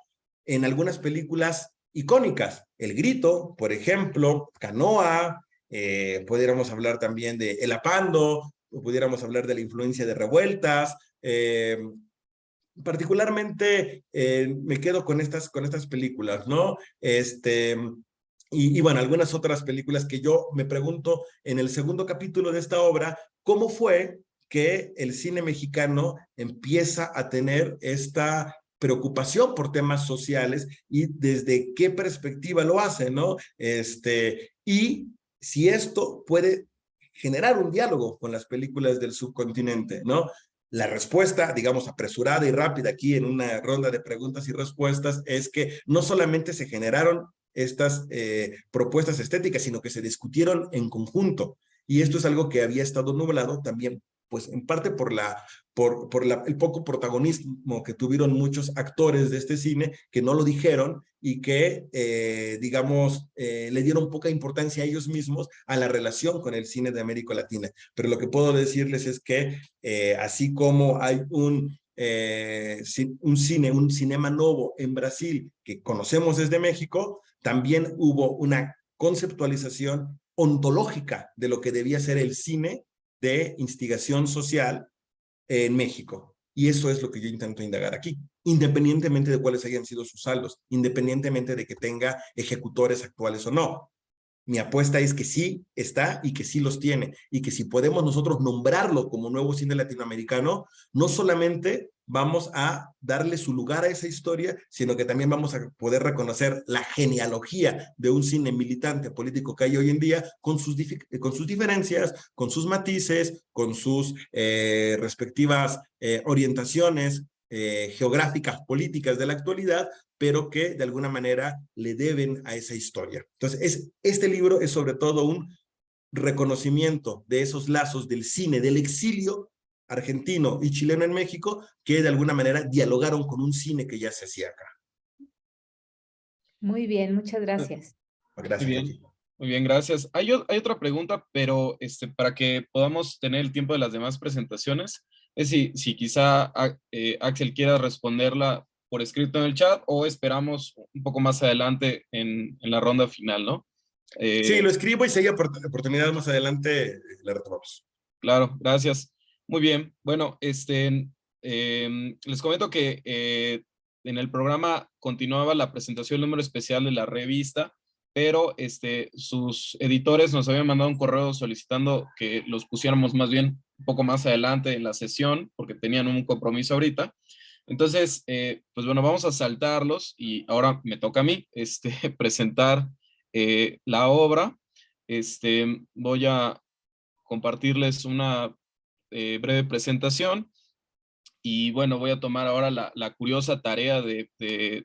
en algunas películas icónicas. El Grito, por ejemplo, Canoa, pudiéramos hablar también de El Apando, pudiéramos hablar de la influencia de revueltas. Particularmente me quedo con estas películas, ¿no? Y bueno, algunas otras películas que yo me pregunto en el segundo capítulo de esta obra, ¿cómo fue que el cine mexicano empieza a tener esta preocupación por temas sociales y desde qué perspectiva lo hace, ¿no? Y si esto puede generar un diálogo con las películas del subcontinente, ¿no? La respuesta, digamos, apresurada y rápida aquí en una ronda de preguntas y respuestas es que no solamente se generaron estas propuestas estéticas, sino que se discutieron en conjunto. Y esto es algo que había estado nublado también, pues en parte por el poco protagonismo que tuvieron muchos actores de este cine que no lo dijeron y que, digamos, le dieron poca importancia a ellos mismos a la relación con el cine de América Latina. Pero lo que puedo decirles es que así como hay un cinema novo en Brasil que conocemos desde México, también hubo una conceptualización ontológica de lo que debía ser el cine de instigación social en México. Y eso es lo que yo intento indagar aquí, independientemente de cuáles hayan sido sus saldos, independientemente de que tenga ejecutores actuales o no. Mi apuesta es que sí está y que sí los tiene, y que si podemos nosotros nombrarlo como nuevo cine latinoamericano, no solamente vamos a darle su lugar a esa historia, sino que también vamos a poder reconocer la genealogía de un cine militante político que hay hoy en día, con sus diferencias, con sus matices, con sus respectivas orientaciones geográficas, políticas de la actualidad, pero que de alguna manera le deben a esa historia. Entonces, este libro es sobre todo un reconocimiento de esos lazos del cine, del exilio argentino y chileno en México, que de alguna manera dialogaron con un cine que ya se hacía acá. Muy bien, muchas gracias. Gracias, Jackie. Muy bien, gracias. Hay otra pregunta, pero para que podamos tener el tiempo de las demás presentaciones, es si quizá Axel quiera responderla por escrito en el chat o esperamos un poco más adelante en la ronda final, ¿no? Sí, lo escribo y si hay oportunidad más adelante, la retomamos. Claro, gracias. Muy bien. Bueno, les comento que en el programa continuaba la presentación del número especial de la revista, pero sus editores nos habían mandado un correo solicitando que los pusiéramos más bien un poco más adelante en la sesión, porque tenían un compromiso ahorita. Entonces, pues bueno, vamos a saltarlos y ahora me toca a mí presentar la obra. Voy a compartirles una breve presentación y bueno, voy a tomar ahora la curiosa tarea de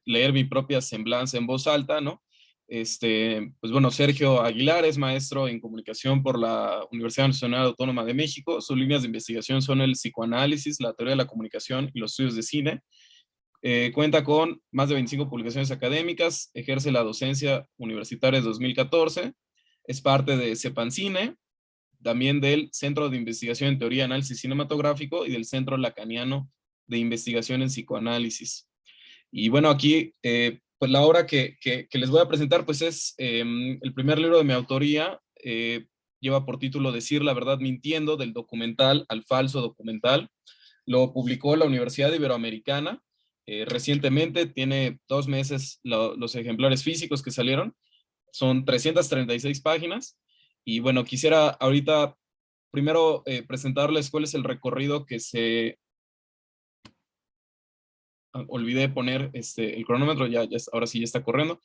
leer mi propia semblanza en voz alta, ¿no? Pues bueno, Sergio Aguilar es maestro en comunicación por la Universidad Nacional Autónoma de México. Sus líneas de investigación son el psicoanálisis, la teoría de la comunicación y los estudios de cine. Cuenta con más de 25 publicaciones académicas, ejerce la docencia universitaria desde 2014, es parte de Cepancine, también del Centro de Investigación en Teoría y Análisis Cinematográfico y del Centro Lacaniano de Investigación en Psicoanálisis. Y bueno, aquí pues la obra que les voy a presentar pues es el primer libro de mi autoría, lleva por título Decir la verdad mintiendo, del documental al falso documental. Lo publicó la Universidad Iberoamericana recientemente, tiene 2 meses los ejemplares físicos que salieron, son 336 páginas. Y bueno, quisiera ahorita primero presentarles cuál es el recorrido que olvidé poner el cronómetro, ahora sí ya está corriendo.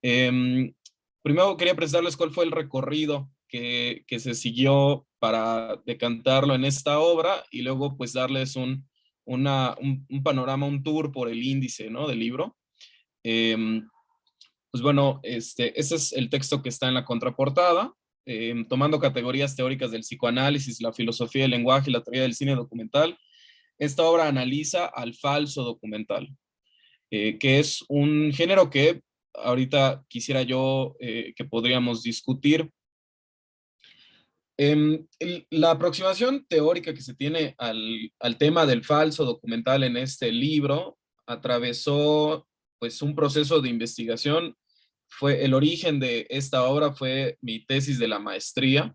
Primero quería presentarles cuál fue el recorrido que se siguió para decantarlo en esta obra y luego pues darles un panorama, un tour por el índice, ¿no?, del libro. Pues bueno, ese es el texto que está en la contraportada. Tomando categorías teóricas del psicoanálisis, la filosofía del lenguaje y la teoría del cine documental, esta obra analiza al falso documental, que es un género que ahorita quisiera yo que podríamos discutir. La aproximación teórica que se tiene al tema del falso documental en este libro atravesó pues un proceso de investigación. El origen de esta obra fue mi tesis de la maestría.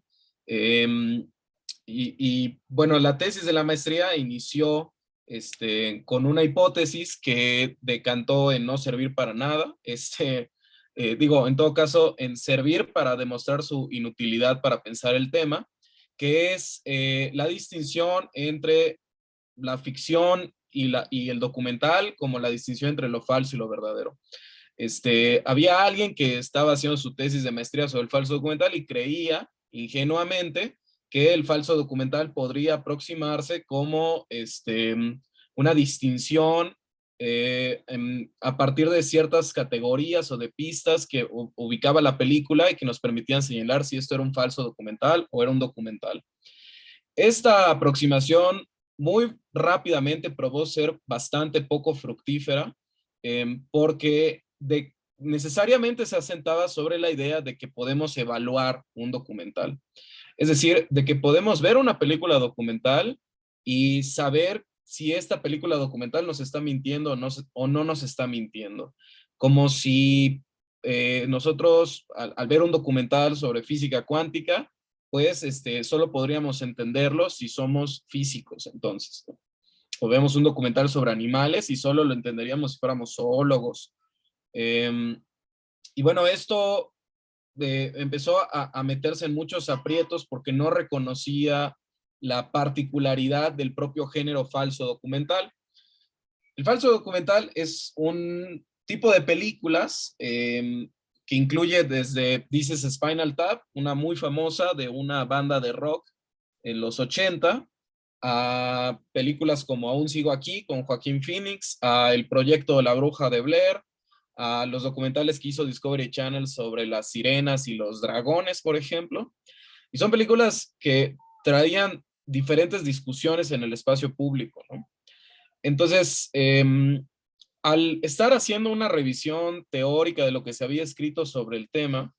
bueno, la tesis de la maestría inició con una hipótesis que decantó en no servir para nada, digo, en todo caso, en servir para demostrar su inutilidad para pensar el tema, que es la distinción entre la ficción y el documental, como la distinción entre lo falso y lo verdadero. Había alguien que estaba haciendo su tesis de maestría sobre el falso documental y creía ingenuamente que el falso documental podría aproximarse como una distinción a partir de ciertas categorías o de pistas que ubicaba la película y que nos permitían señalar si esto era un falso documental o era un documental. Esta aproximación muy rápidamente probó ser bastante poco fructífera porque necesariamente se asentaba sobre la idea de que podemos evaluar un documental. Es decir, de que podemos ver una película documental y saber si esta película documental nos está mintiendo o no nos está mintiendo. Como si nosotros, al ver un documental sobre física cuántica, pues solo podríamos entenderlo si somos físicos, entonces. O vemos un documental sobre animales y solo lo entenderíamos si fuéramos zoólogos. Y bueno, esto empezó a meterse en muchos aprietos porque no reconocía la particularidad del propio género falso documental. El falso documental es un tipo de películas que incluye desde This is Spinal Tap, una muy famosa de una banda de rock en los 80, a películas como Aún sigo aquí con Joaquín Phoenix, a El proyecto La bruja de Blair, a los documentales que hizo Discovery Channel sobre las sirenas y los dragones, por ejemplo. Y son películas que traían diferentes discusiones en el espacio público, ¿no? Entonces, al estar haciendo una revisión teórica de lo que se había escrito sobre el tema,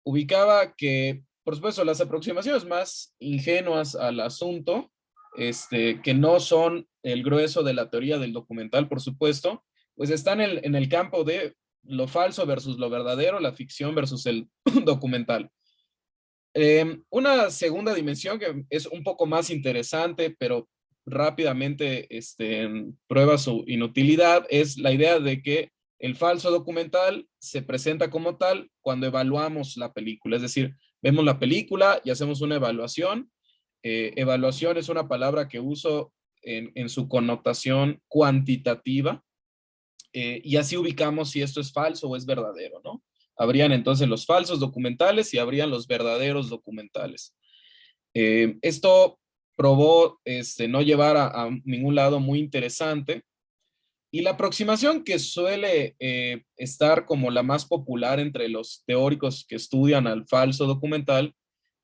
ubicaba que, por supuesto, las aproximaciones más ingenuas al asunto, que no son el grueso de la teoría del documental, por supuesto, pues están en el campo de lo falso versus lo verdadero, la ficción versus el documental. Una segunda dimensión que es un poco más interesante, pero rápidamente prueba su inutilidad, es la idea de que el falso documental se presenta como tal cuando evaluamos la película. Es decir, vemos la película y hacemos una evaluación. Evaluación es una palabra que uso en su connotación cuantitativa, y así ubicamos si esto es falso o es verdadero, ¿no? Habrían entonces los falsos documentales y habrían los verdaderos documentales. Esto probó no llevar a ningún lado muy interesante, y la aproximación que suele estar como la más popular entre los teóricos que estudian al falso documental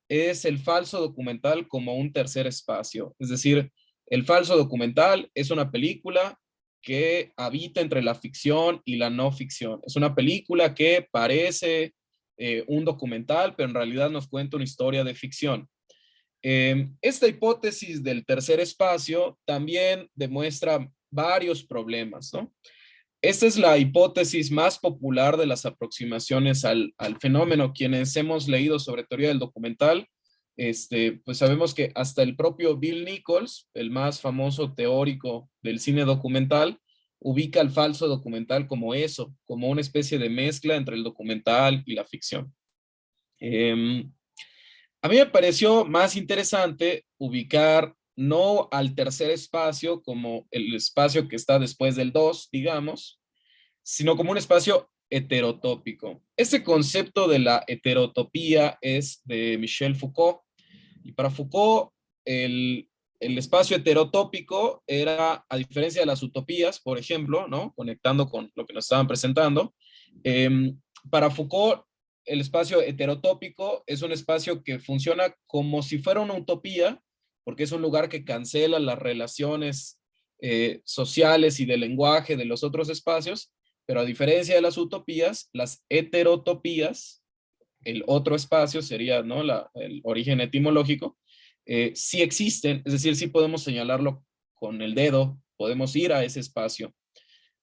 es el falso documental como un tercer espacio. Es decir, el falso documental es una película que habita entre la ficción y la no ficción. Es una película que parece un documental, pero en realidad nos cuenta una historia de ficción. Esta hipótesis del tercer espacio también demuestra varios problemas, ¿no? Esta es la hipótesis más popular de las aproximaciones al fenómeno. Quienes hemos leído sobre teoría del documental, pues sabemos que hasta el propio Bill Nichols, el más famoso teórico del cine documental, ubica el falso documental como eso, como una especie de mezcla entre el documental y la ficción. A mí me pareció más interesante ubicar no al tercer espacio como el espacio que está después del 2, digamos, sino como un espacio heterotópico. Ese concepto de la heterotopía es de Michel Foucault, y para Foucault el espacio heterotópico era, a diferencia de las utopías, por ejemplo, ¿no? Conectando con lo que nos estaban presentando, para Foucault el espacio heterotópico es un espacio que funciona como si fuera una utopía, porque es un lugar que cancela las relaciones sociales y de lenguaje de los otros espacios, pero a diferencia de las utopías, las heterotopías, el otro espacio sería, ¿no?, el origen etimológico, sí existen, es decir, sí podemos señalarlo con el dedo, podemos ir a ese espacio.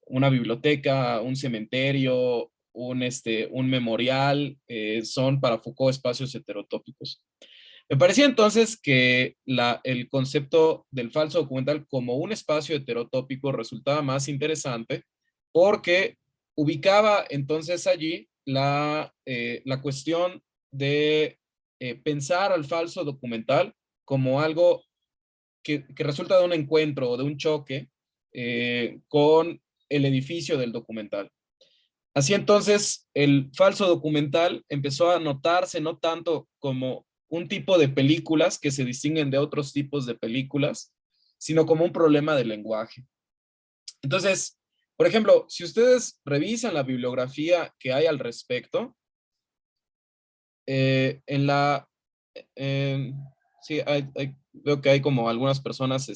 Una biblioteca, un cementerio, un memorial, son para Foucault espacios heterotópicos. Me parecía entonces que el concepto del falso documental como un espacio heterotópico resultaba más interesante porque ubicaba entonces allí la cuestión de pensar al falso documental como algo que resulta de un encuentro o de un choque con el edificio del documental. Así entonces, el falso documental empezó a notarse no tanto como un tipo de películas que se distinguen de otros tipos de películas, sino como un problema de lenguaje. Entonces, por ejemplo, si ustedes revisan la bibliografía que hay al respecto, en la, sí, veo que hay como algunas personas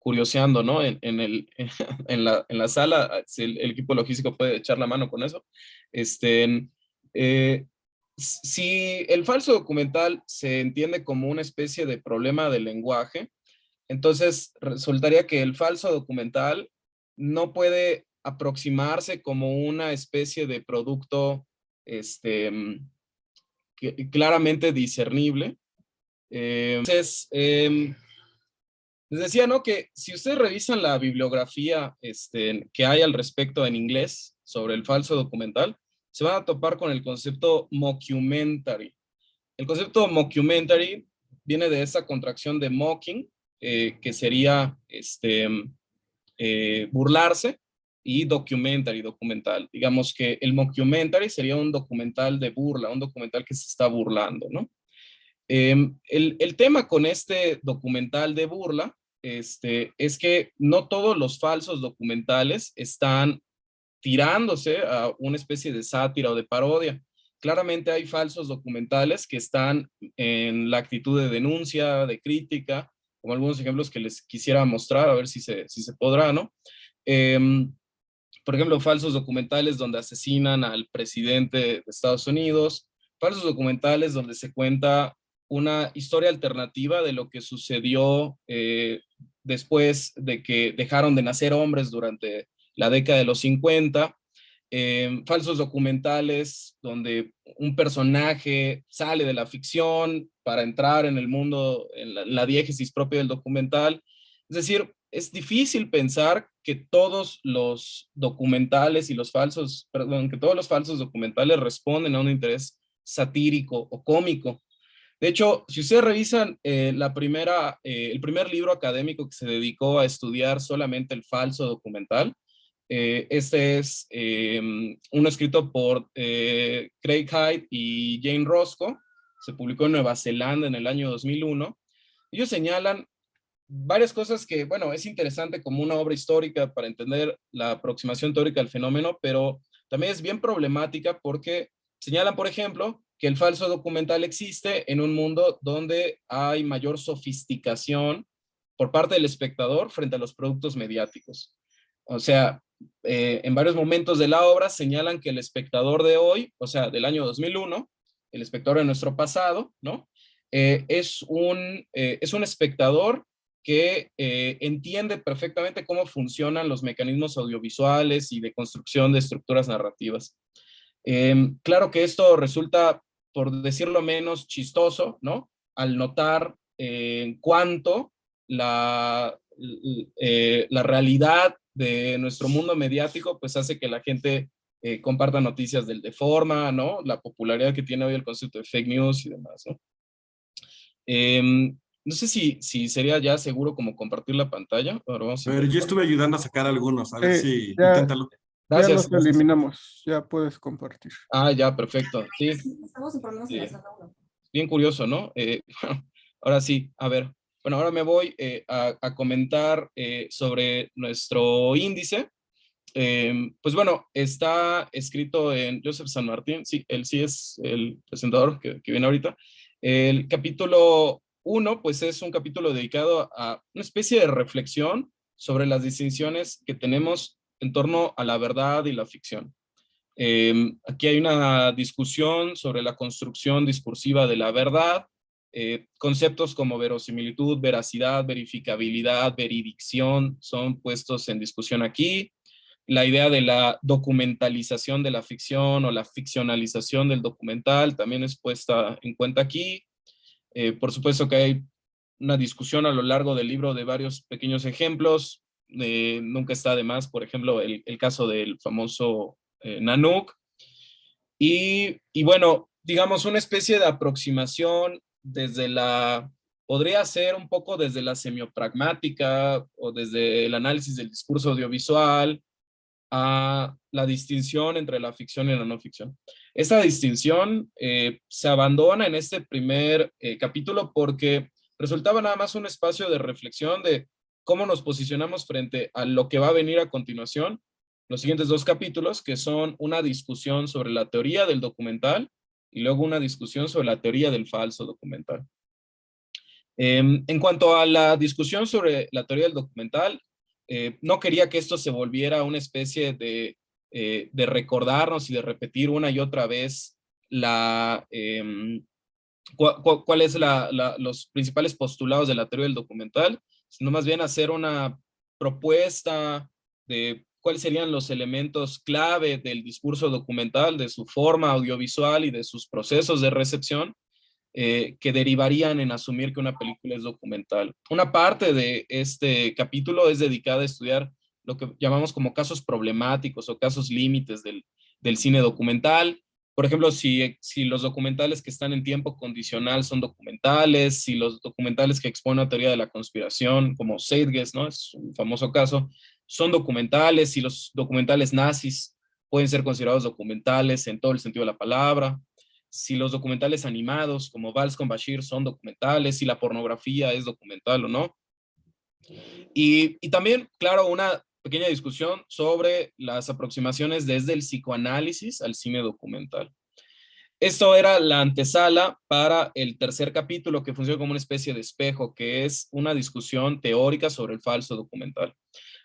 curioseando, ¿no? En la sala, si el equipo logístico puede echar la mano con eso. Eh, si el falso documental se entiende como una especie de problema de lenguaje, entonces resultaría que el falso documental no puede aproximarse como una especie de producto claramente discernible. Entonces, les decía, ¿no? Que si ustedes revisan la bibliografía que hay al respecto en inglés sobre el falso documental, se van a topar con el concepto mockumentary. El concepto mockumentary viene de esa contracción de mocking, que sería burlarse, y documentary, documental. Digamos que el mockumentary sería un documental de burla, un documental que se está burlando, ¿no? El tema con este documental de burla es que no todos los falsos documentales están tirándose a una especie de sátira o de parodia. Claramente hay falsos documentales que están en la actitud de denuncia, de crítica, como algunos ejemplos que les quisiera mostrar, a ver si se podrá, ¿no? Eh, por ejemplo, falsos documentales donde asesinan al presidente de Estados Unidos, falsos documentales donde se cuenta una historia alternativa de lo que sucedió después de que dejaron de nacer hombres durante la década de los 50, falsos documentales donde un personaje sale de la ficción para entrar en el mundo, en la diégesis propia del documental. Es decir, es difícil pensar que todos los documentales y los falsos, perdón, que todos los falsos documentales responden a un interés satírico o cómico. De hecho, si ustedes revisan el primer libro académico que se dedicó a estudiar solamente el falso documental, este es uno escrito por Craig Hyde y Jane Roscoe, se publicó en Nueva Zelanda en el año 2001. Ellos señalan varias cosas que, bueno, es interesante como una obra histórica para entender la aproximación teórica del fenómeno, pero también es bien problemática porque señalan, por ejemplo, que el falso documental existe en un mundo donde hay mayor sofisticación por parte del espectador frente a los productos mediáticos. O sea, en varios momentos de la obra señalan que el espectador de hoy, o sea, del año 2001, el espectador de nuestro pasado, ¿no? Es un espectador que entiende perfectamente cómo funcionan los mecanismos audiovisuales y de construcción de estructuras narrativas. Claro que esto resulta, por decirlo menos, chistoso, ¿no? Al notar cuánto la realidad de nuestro mundo mediático pues hace que la gente comparta noticias del de forma, ¿no? La popularidad que tiene hoy el concepto de fake news y demás, ¿no? No sé si sería ya seguro como compartir la pantalla. Ahora vamos a A ver, yo intentar. estuve ayudando a sacar algunos, a ver si, Ya, inténtalo. ya Gracias, los gracias. eliminamos, ya puedes compartir. Ah, ya, perfecto. Sí, Estamos en problemas en la eh, sala 1. bien curioso, ¿no? Bueno, ahora sí, a ver. Bueno, ahora me voy a comentar sobre nuestro índice. Pues bueno, está escrito en Joseph San Martín, sí, él sí es el presentador que viene ahorita. El capítulo 1, pues es un capítulo dedicado a una especie de reflexión sobre las distinciones que tenemos en torno a la verdad y la ficción. Aquí hay una discusión sobre la construcción discursiva de la verdad, conceptos como verosimilitud, veracidad, verificabilidad, veridicción son puestos en discusión aquí. La idea de la documentalización de la ficción o la ficcionalización del documental también es puesta en cuenta aquí. Por supuesto que hay una discusión a lo largo del libro de varios pequeños ejemplos. Nunca está de más, por ejemplo, el caso del famoso Nanook. Y bueno, digamos, una especie de aproximación desde podría ser un poco desde la semiopragmática o desde el análisis del discurso audiovisual a la distinción entre la ficción y la no ficción. Esta distinción se abandona en este primer capítulo porque resultaba nada más un espacio de reflexión de cómo nos posicionamos frente a lo que va a venir a continuación, los siguientes 2 capítulos, que son una discusión sobre la teoría del documental y luego una discusión sobre la teoría del falso documental. En cuanto a la discusión sobre la teoría del documental, no quería que esto se volviera una especie de recordarnos y de repetir una y otra vez cuáles los principales postulados de la teoría del documental, sino más bien hacer una propuesta de cuáles serían los elementos clave del discurso documental, de su forma audiovisual y de sus procesos de recepción, que derivarían en asumir que una película es documental. Una parte de este capítulo es dedicada a estudiar lo que llamamos como casos problemáticos o casos límites del cine documental. Por ejemplo, si los documentales que están en tiempo condicional son documentales, si los documentales que exponen la teoría de la conspiración, como Zeitgeist, ¿no? Es un famoso caso, son documentales, si los documentales nazis pueden ser considerados documentales en todo el sentido de la palabra, si los documentales animados como Vals con Bashir son documentales, si la pornografía es documental o no. Y también, claro, una pequeña discusión sobre las aproximaciones desde el psicoanálisis al cine documental. Esto era la antesala para el tercer capítulo, que funciona como una especie de espejo, que es una discusión teórica sobre el falso documental.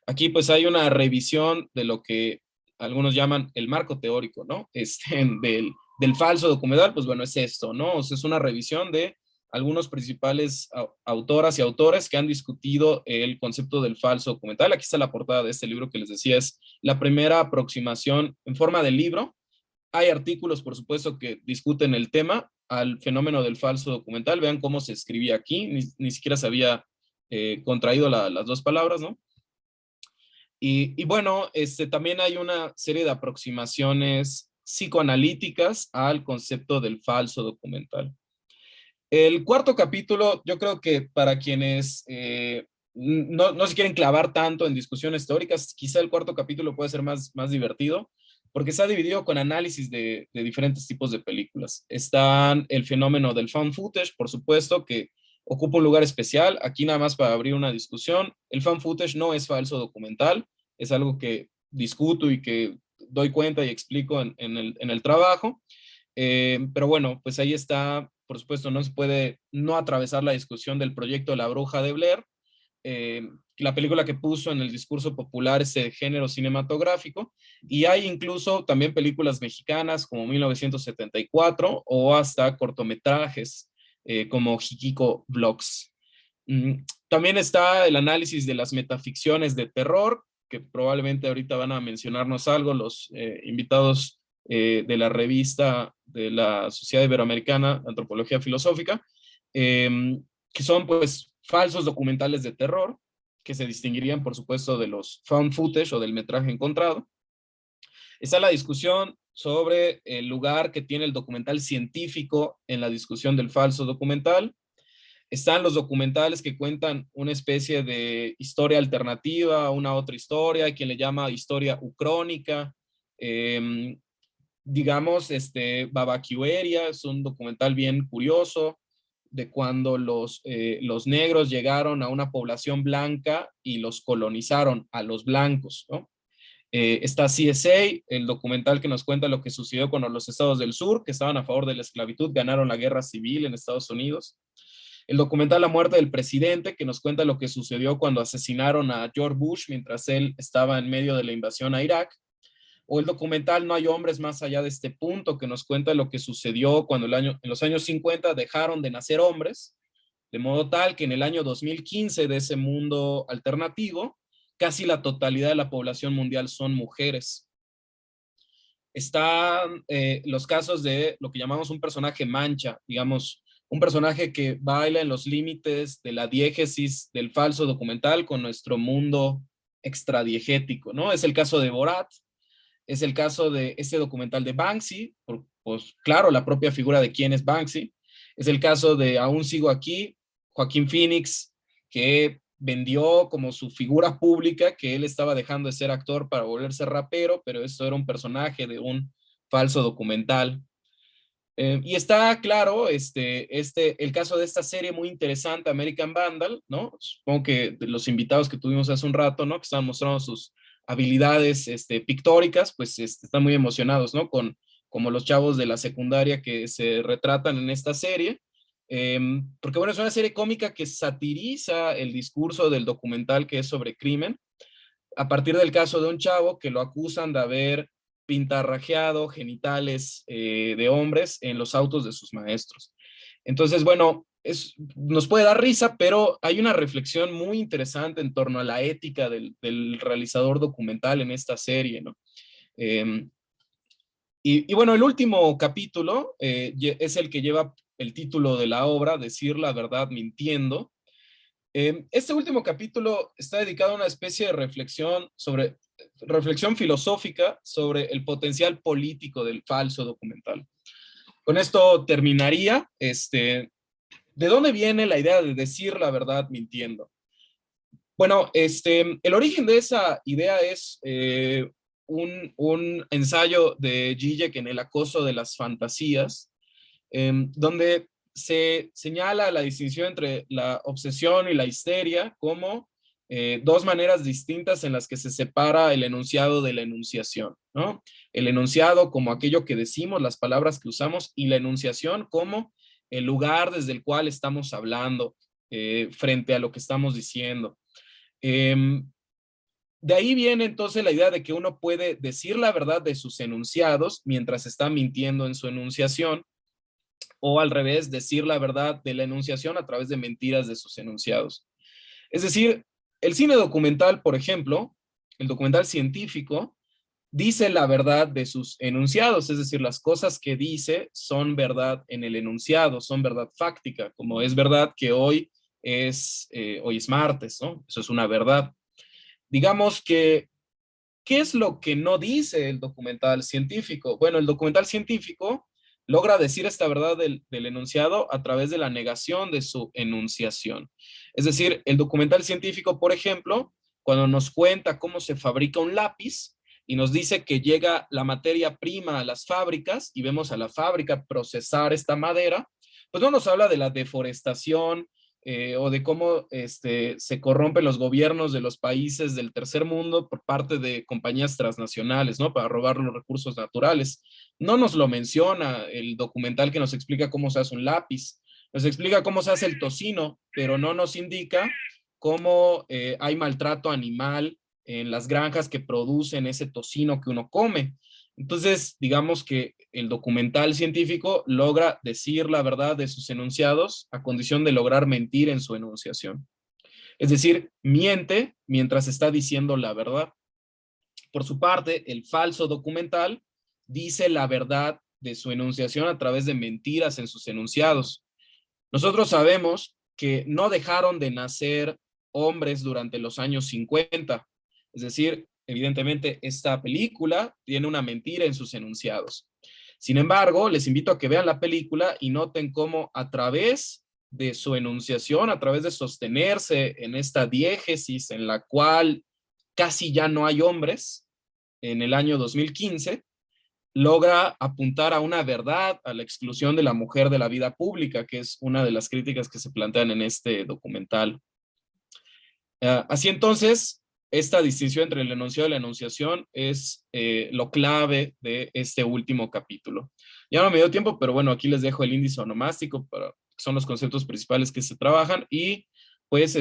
Aquí pues hay una revisión de lo que algunos llaman el marco teórico, ¿no? Del falso documental, pues bueno, es esto, ¿no? O sea, es una revisión de algunos principales autoras y autores que han discutido el concepto del falso documental. Aquí está la portada de este libro que les decía, es la primera aproximación en forma de libro. Hay artículos, por supuesto, que discuten el tema al fenómeno del falso documental. Vean cómo se escribía aquí, ni siquiera se había contraído las 2 palabras, ¿no? Y bueno, también hay una serie de aproximaciones psicoanalíticas al concepto del falso documental. El cuarto capítulo, yo creo que para quienes no se quieren clavar tanto en discusiones teóricas, quizá el cuarto capítulo puede ser más divertido, porque está dividido con análisis de diferentes tipos de películas. Están el fenómeno del found footage, por supuesto, que ocupa un lugar especial. Aquí nada más para abrir una discusión, el found footage no es falso documental, es algo que discuto y que doy cuenta y explico en el trabajo. Pero bueno, pues ahí está, por supuesto, no se puede no atravesar la discusión del proyecto La Bruja de Blair, la película que puso en el discurso popular ese género cinematográfico, y hay incluso también películas mexicanas como 1974 o hasta cortometrajes como Hikiko Vlogs. También está el análisis de las metaficciones de terror, que probablemente ahorita van a mencionarnos algo los invitados de la revista de la Sociedad Iberoamericana de Antropología Filosófica, que son pues falsos documentales de terror, que se distinguirían por supuesto de los found footage o del metraje encontrado. Está la discusión sobre el lugar que tiene el documental científico en la discusión del falso documental. Están los documentales que cuentan una especie de historia alternativa, una otra historia, hay quien le llama historia ucrónica. Digamos, Babaquiueria es un documental bien curioso de cuando los negros llegaron a una población blanca y los colonizaron a los blancos, ¿no? Está CSA, el documental que nos cuenta lo que sucedió cuando los estados del sur, que estaban a favor de la esclavitud, ganaron la guerra civil en Estados Unidos. El documental La muerte del presidente, que nos cuenta lo que sucedió cuando asesinaron a George Bush mientras él estaba en medio de la invasión a Irak. O el documental No hay hombres más allá de este punto, que nos cuenta lo que sucedió cuando en los años 50 dejaron de nacer hombres, de modo tal que en el año 2015 de ese mundo alternativo, casi la totalidad de la población mundial son mujeres. Están los casos de lo que llamamos un personaje mancha, digamos, un personaje que baila en los límites de la diégesis del falso documental con nuestro mundo extradiegético, ¿no? Es el caso de Borat, es el caso de este documental de Banksy, pues claro, la propia figura de quién es Banksy, es el caso de Aún sigo aquí, Joaquín Phoenix, que vendió como su figura pública que él estaba dejando de ser actor para volverse rapero, pero esto era un personaje de un falso documental. Y está claro el caso de esta serie muy interesante, American Vandal, ¿no? Supongo que de los invitados que tuvimos hace un rato, ¿no? Que estaban mostrando sus habilidades pictóricas, pues están muy emocionados, ¿no? Como los chavos de la secundaria que se retratan en esta serie. Porque, bueno, es una serie cómica que satiriza el discurso del documental que es sobre crimen, a partir del caso de un chavo que lo acusan de haber pintarrajeado genitales de hombres en los autos de sus maestros. Entonces, bueno, nos puede dar risa, pero hay una reflexión muy interesante en torno a la ética del realizador documental en esta serie, ¿no? Y bueno, el último capítulo es el que lleva el título de la obra, Decir la verdad mintiendo. Este último capítulo está dedicado a una especie de reflexión filosófica sobre el potencial político del falso documental. Con esto terminaría. ¿De dónde viene la idea de decir la verdad mintiendo? Bueno, el origen de esa idea es un ensayo de Zizek en El acoso de las fantasías, donde se señala la distinción entre la obsesión y la histeria como dos maneras distintas en las que se separa el enunciado de la enunciación, ¿no? El enunciado como aquello que decimos, las palabras que usamos, y la enunciación como el lugar desde el cual estamos hablando frente a lo que estamos diciendo. De ahí viene entonces la idea de que uno puede decir la verdad de sus enunciados mientras está mintiendo en su enunciación, o al revés, decir la verdad de la enunciación a través de mentiras de sus enunciados. Es decir, el cine documental, por ejemplo, el documental científico, dice la verdad de sus enunciados, es decir, las cosas que dice son verdad en el enunciado, son verdad fáctica, como es verdad que hoy es martes, ¿no? Eso es una verdad. Digamos que, ¿qué es lo que no dice el documental científico? Bueno, el documental científico logra decir esta verdad del enunciado a través de la negación de su enunciación. Es decir, el documental científico, por ejemplo, cuando nos cuenta cómo se fabrica un lápiz y nos dice que llega la materia prima a las fábricas y vemos a la fábrica procesar esta madera, pues no nos habla de la deforestación, o de cómo se corrompen los gobiernos de los países del tercer mundo por parte de compañías transnacionales, ¿no? Para robar los recursos naturales. No nos lo menciona el documental que nos explica cómo se hace un lápiz. Nos explica cómo se hace el tocino, pero no nos indica cómo hay maltrato animal en las granjas que producen ese tocino que uno come. Entonces, digamos que el documental científico logra decir la verdad de sus enunciados a condición de lograr mentir en su enunciación. Es decir, miente mientras está diciendo la verdad. Por su parte, el falso documental dice la verdad de su enunciación a través de mentiras en sus enunciados. Nosotros sabemos que no dejaron de nacer hombres durante los años 50. Es decir, evidentemente esta película tiene una mentira en sus enunciados. Sin embargo, les invito a que vean la película y noten cómo a través de su enunciación, a través de sostenerse en esta diégesis en la cual casi ya no hay hombres en el año 2015, logra apuntar a una verdad, a la exclusión de la mujer de la vida pública, que es una de las críticas que se plantean en este documental. Así entonces, esta distinción entre el enunciado y la enunciación es lo clave de este último capítulo. Ya no me dio tiempo, pero bueno, aquí les dejo el índice onomástico, que son los conceptos principales que se trabajan, y pues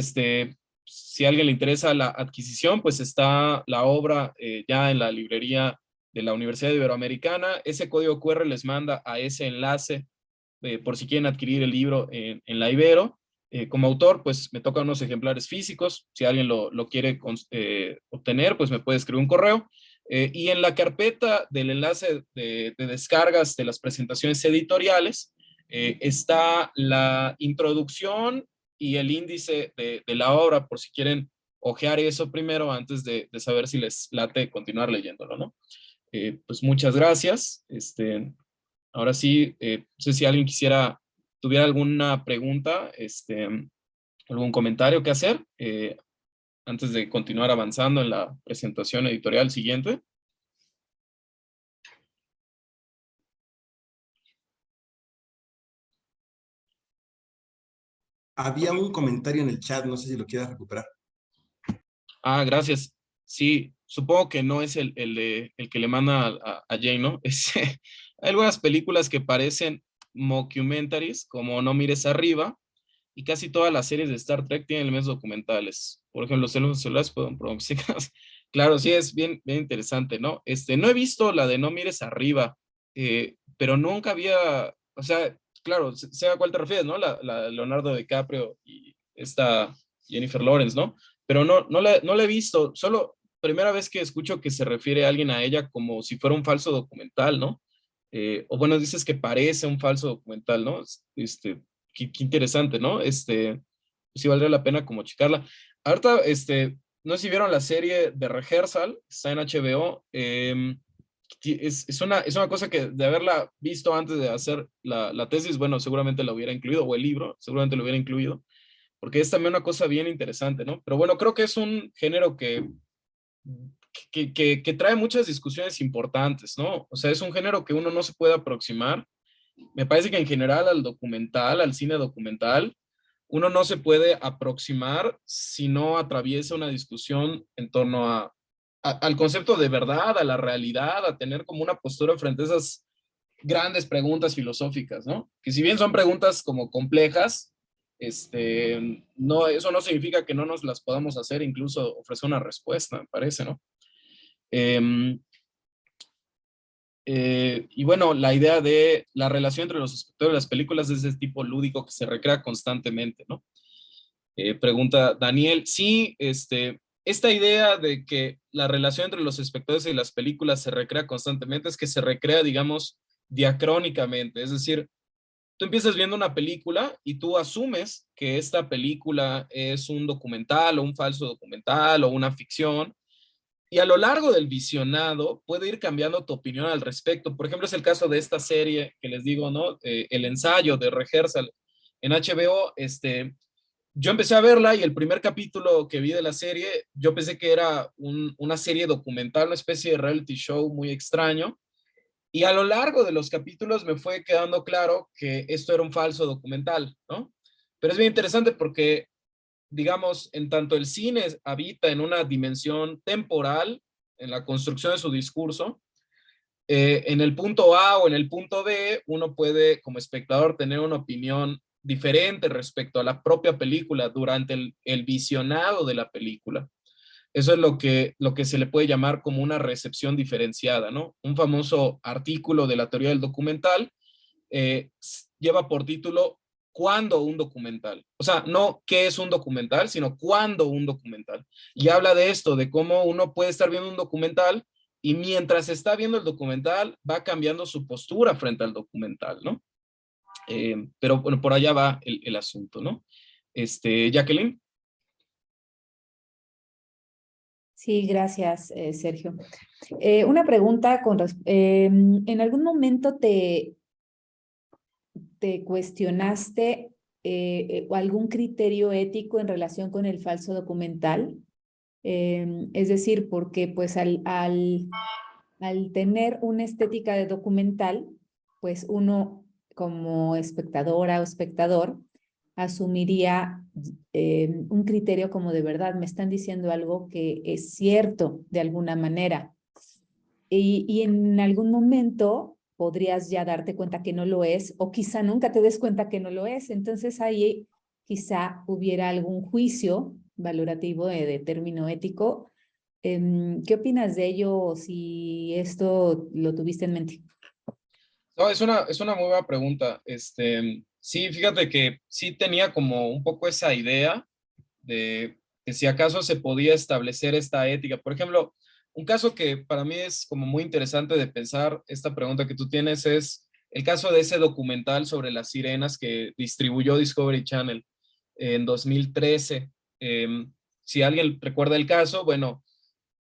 si a alguien le interesa la adquisición, pues está la obra ya en la librería de la Universidad Iberoamericana. Ese código QR les manda a ese enlace por si quieren adquirir el libro en la Ibero. Como autor, pues me tocan unos ejemplares físicos. Si alguien lo quiere obtener, pues me puede escribir un correo. Y en la carpeta del enlace de descargas de las presentaciones editoriales Está la introducción y el índice de la obra, por si quieren ojear eso primero antes de saber si les late continuar leyéndolo, ¿no? Pues muchas gracias. Ahora sí, no sé si alguien tuviera alguna pregunta, algún comentario que hacer antes de continuar avanzando en la presentación editorial siguiente. Había un comentario en el chat, no sé si lo quieras recuperar. Ah, gracias. Sí, supongo que no es el que le manda a Jane, ¿no? Hay algunas películas que parecen mockumentaries, como No mires arriba, y casi todas las series de Star Trek tienen elementos documentales. Por ejemplo, los celulares pueden producir. Claro, sí, es bien, bien interesante, ¿no? No he visto la de No mires arriba, pero nunca había, o sea, claro, sé a cuál te refieres, ¿no? La de Leonardo DiCaprio y esta Jennifer Lawrence, ¿no? Pero no la he visto, solo primera vez que escucho que se refiere a alguien a ella como si fuera un falso documental, ¿no? O bueno, dices que parece un falso documental, ¿no? Qué interesante, ¿no? Sí valdría la pena como checarla. Ahorita, no sé si vieron la serie de Rehearsal, está en HBO. Es una cosa que de haberla visto antes de hacer la tesis, bueno, seguramente la hubiera incluido, o el libro, seguramente lo hubiera incluido, porque es también una cosa bien interesante, ¿no? Pero bueno, creo que es un género que trae muchas discusiones importantes, ¿no? O sea, es un género que uno no se puede aproximar. Me parece que en general al documental, al cine documental, uno no se puede aproximar si no atraviesa una discusión en torno al concepto de verdad, a la realidad, a tener como una postura frente a esas grandes preguntas filosóficas, ¿no? Que si bien son preguntas como complejas, no, eso no significa que no nos las podamos hacer, incluso ofrecer una respuesta, me parece, ¿no? Eh, y bueno, la idea de la relación entre los espectadores de las películas es de ese tipo lúdico que se recrea constantemente, ¿no? Pregunta Daniel, sí, esta idea de que la relación entre los espectadores y las películas se recrea constantemente es que se recrea, digamos, diacrónicamente, es decir, tú empiezas viendo una película y tú asumes que esta película es un documental o un falso documental o una ficción, y a lo largo del visionado puede ir cambiando tu opinión al respecto. Por ejemplo, es el caso de esta serie que les digo, ¿no? El ensayo de Rehearsal en HBO. Yo empecé a verla y el primer capítulo que vi de la serie, yo pensé que era una serie documental, una especie de reality show muy extraño. Y a lo largo de los capítulos me fue quedando claro que esto era un falso documental, ¿no? Pero es bien interesante porque, digamos, en tanto el cine habita en una dimensión temporal, en la construcción de su discurso, en el punto A o en el punto B, uno puede como espectador tener una opinión diferente respecto a la propia película durante el visionado de la película. Eso es lo que se le puede llamar como una recepción diferenciada, ¿no? Un famoso artículo de la teoría del documental eh, lleva por título ¿Cuándo un documental? O sea, no qué es un documental, sino cuándo un documental. Y habla de esto, de cómo uno puede estar viendo un documental y mientras está viendo el documental va cambiando su postura frente al documental, ¿no? Pero bueno, por allá va el asunto, ¿no? Jacqueline. Sí, gracias, Sergio. Una pregunta ¿en algún momento te cuestionaste algún criterio ético en relación con el falso documental? Es decir, porque pues al tener una estética de documental, pues uno como espectadora o espectador asumiría un criterio como de verdad, me están diciendo algo que es cierto de alguna manera. Y en algún momento podrías ya darte cuenta que no lo es, o quizá nunca te des cuenta que no lo es. Entonces ahí quizá hubiera algún juicio valorativo de término ético. ¿Qué opinas de ello o si esto lo tuviste en mente? No, es una muy buena pregunta. Sí, fíjate que sí tenía como un poco esa idea de que si acaso se podía establecer esta ética. Por ejemplo, un caso que para mí es como muy interesante de pensar, esta pregunta que tú tienes es el caso de ese documental sobre las sirenas que distribuyó Discovery Channel en 2013. Si alguien recuerda el caso, bueno,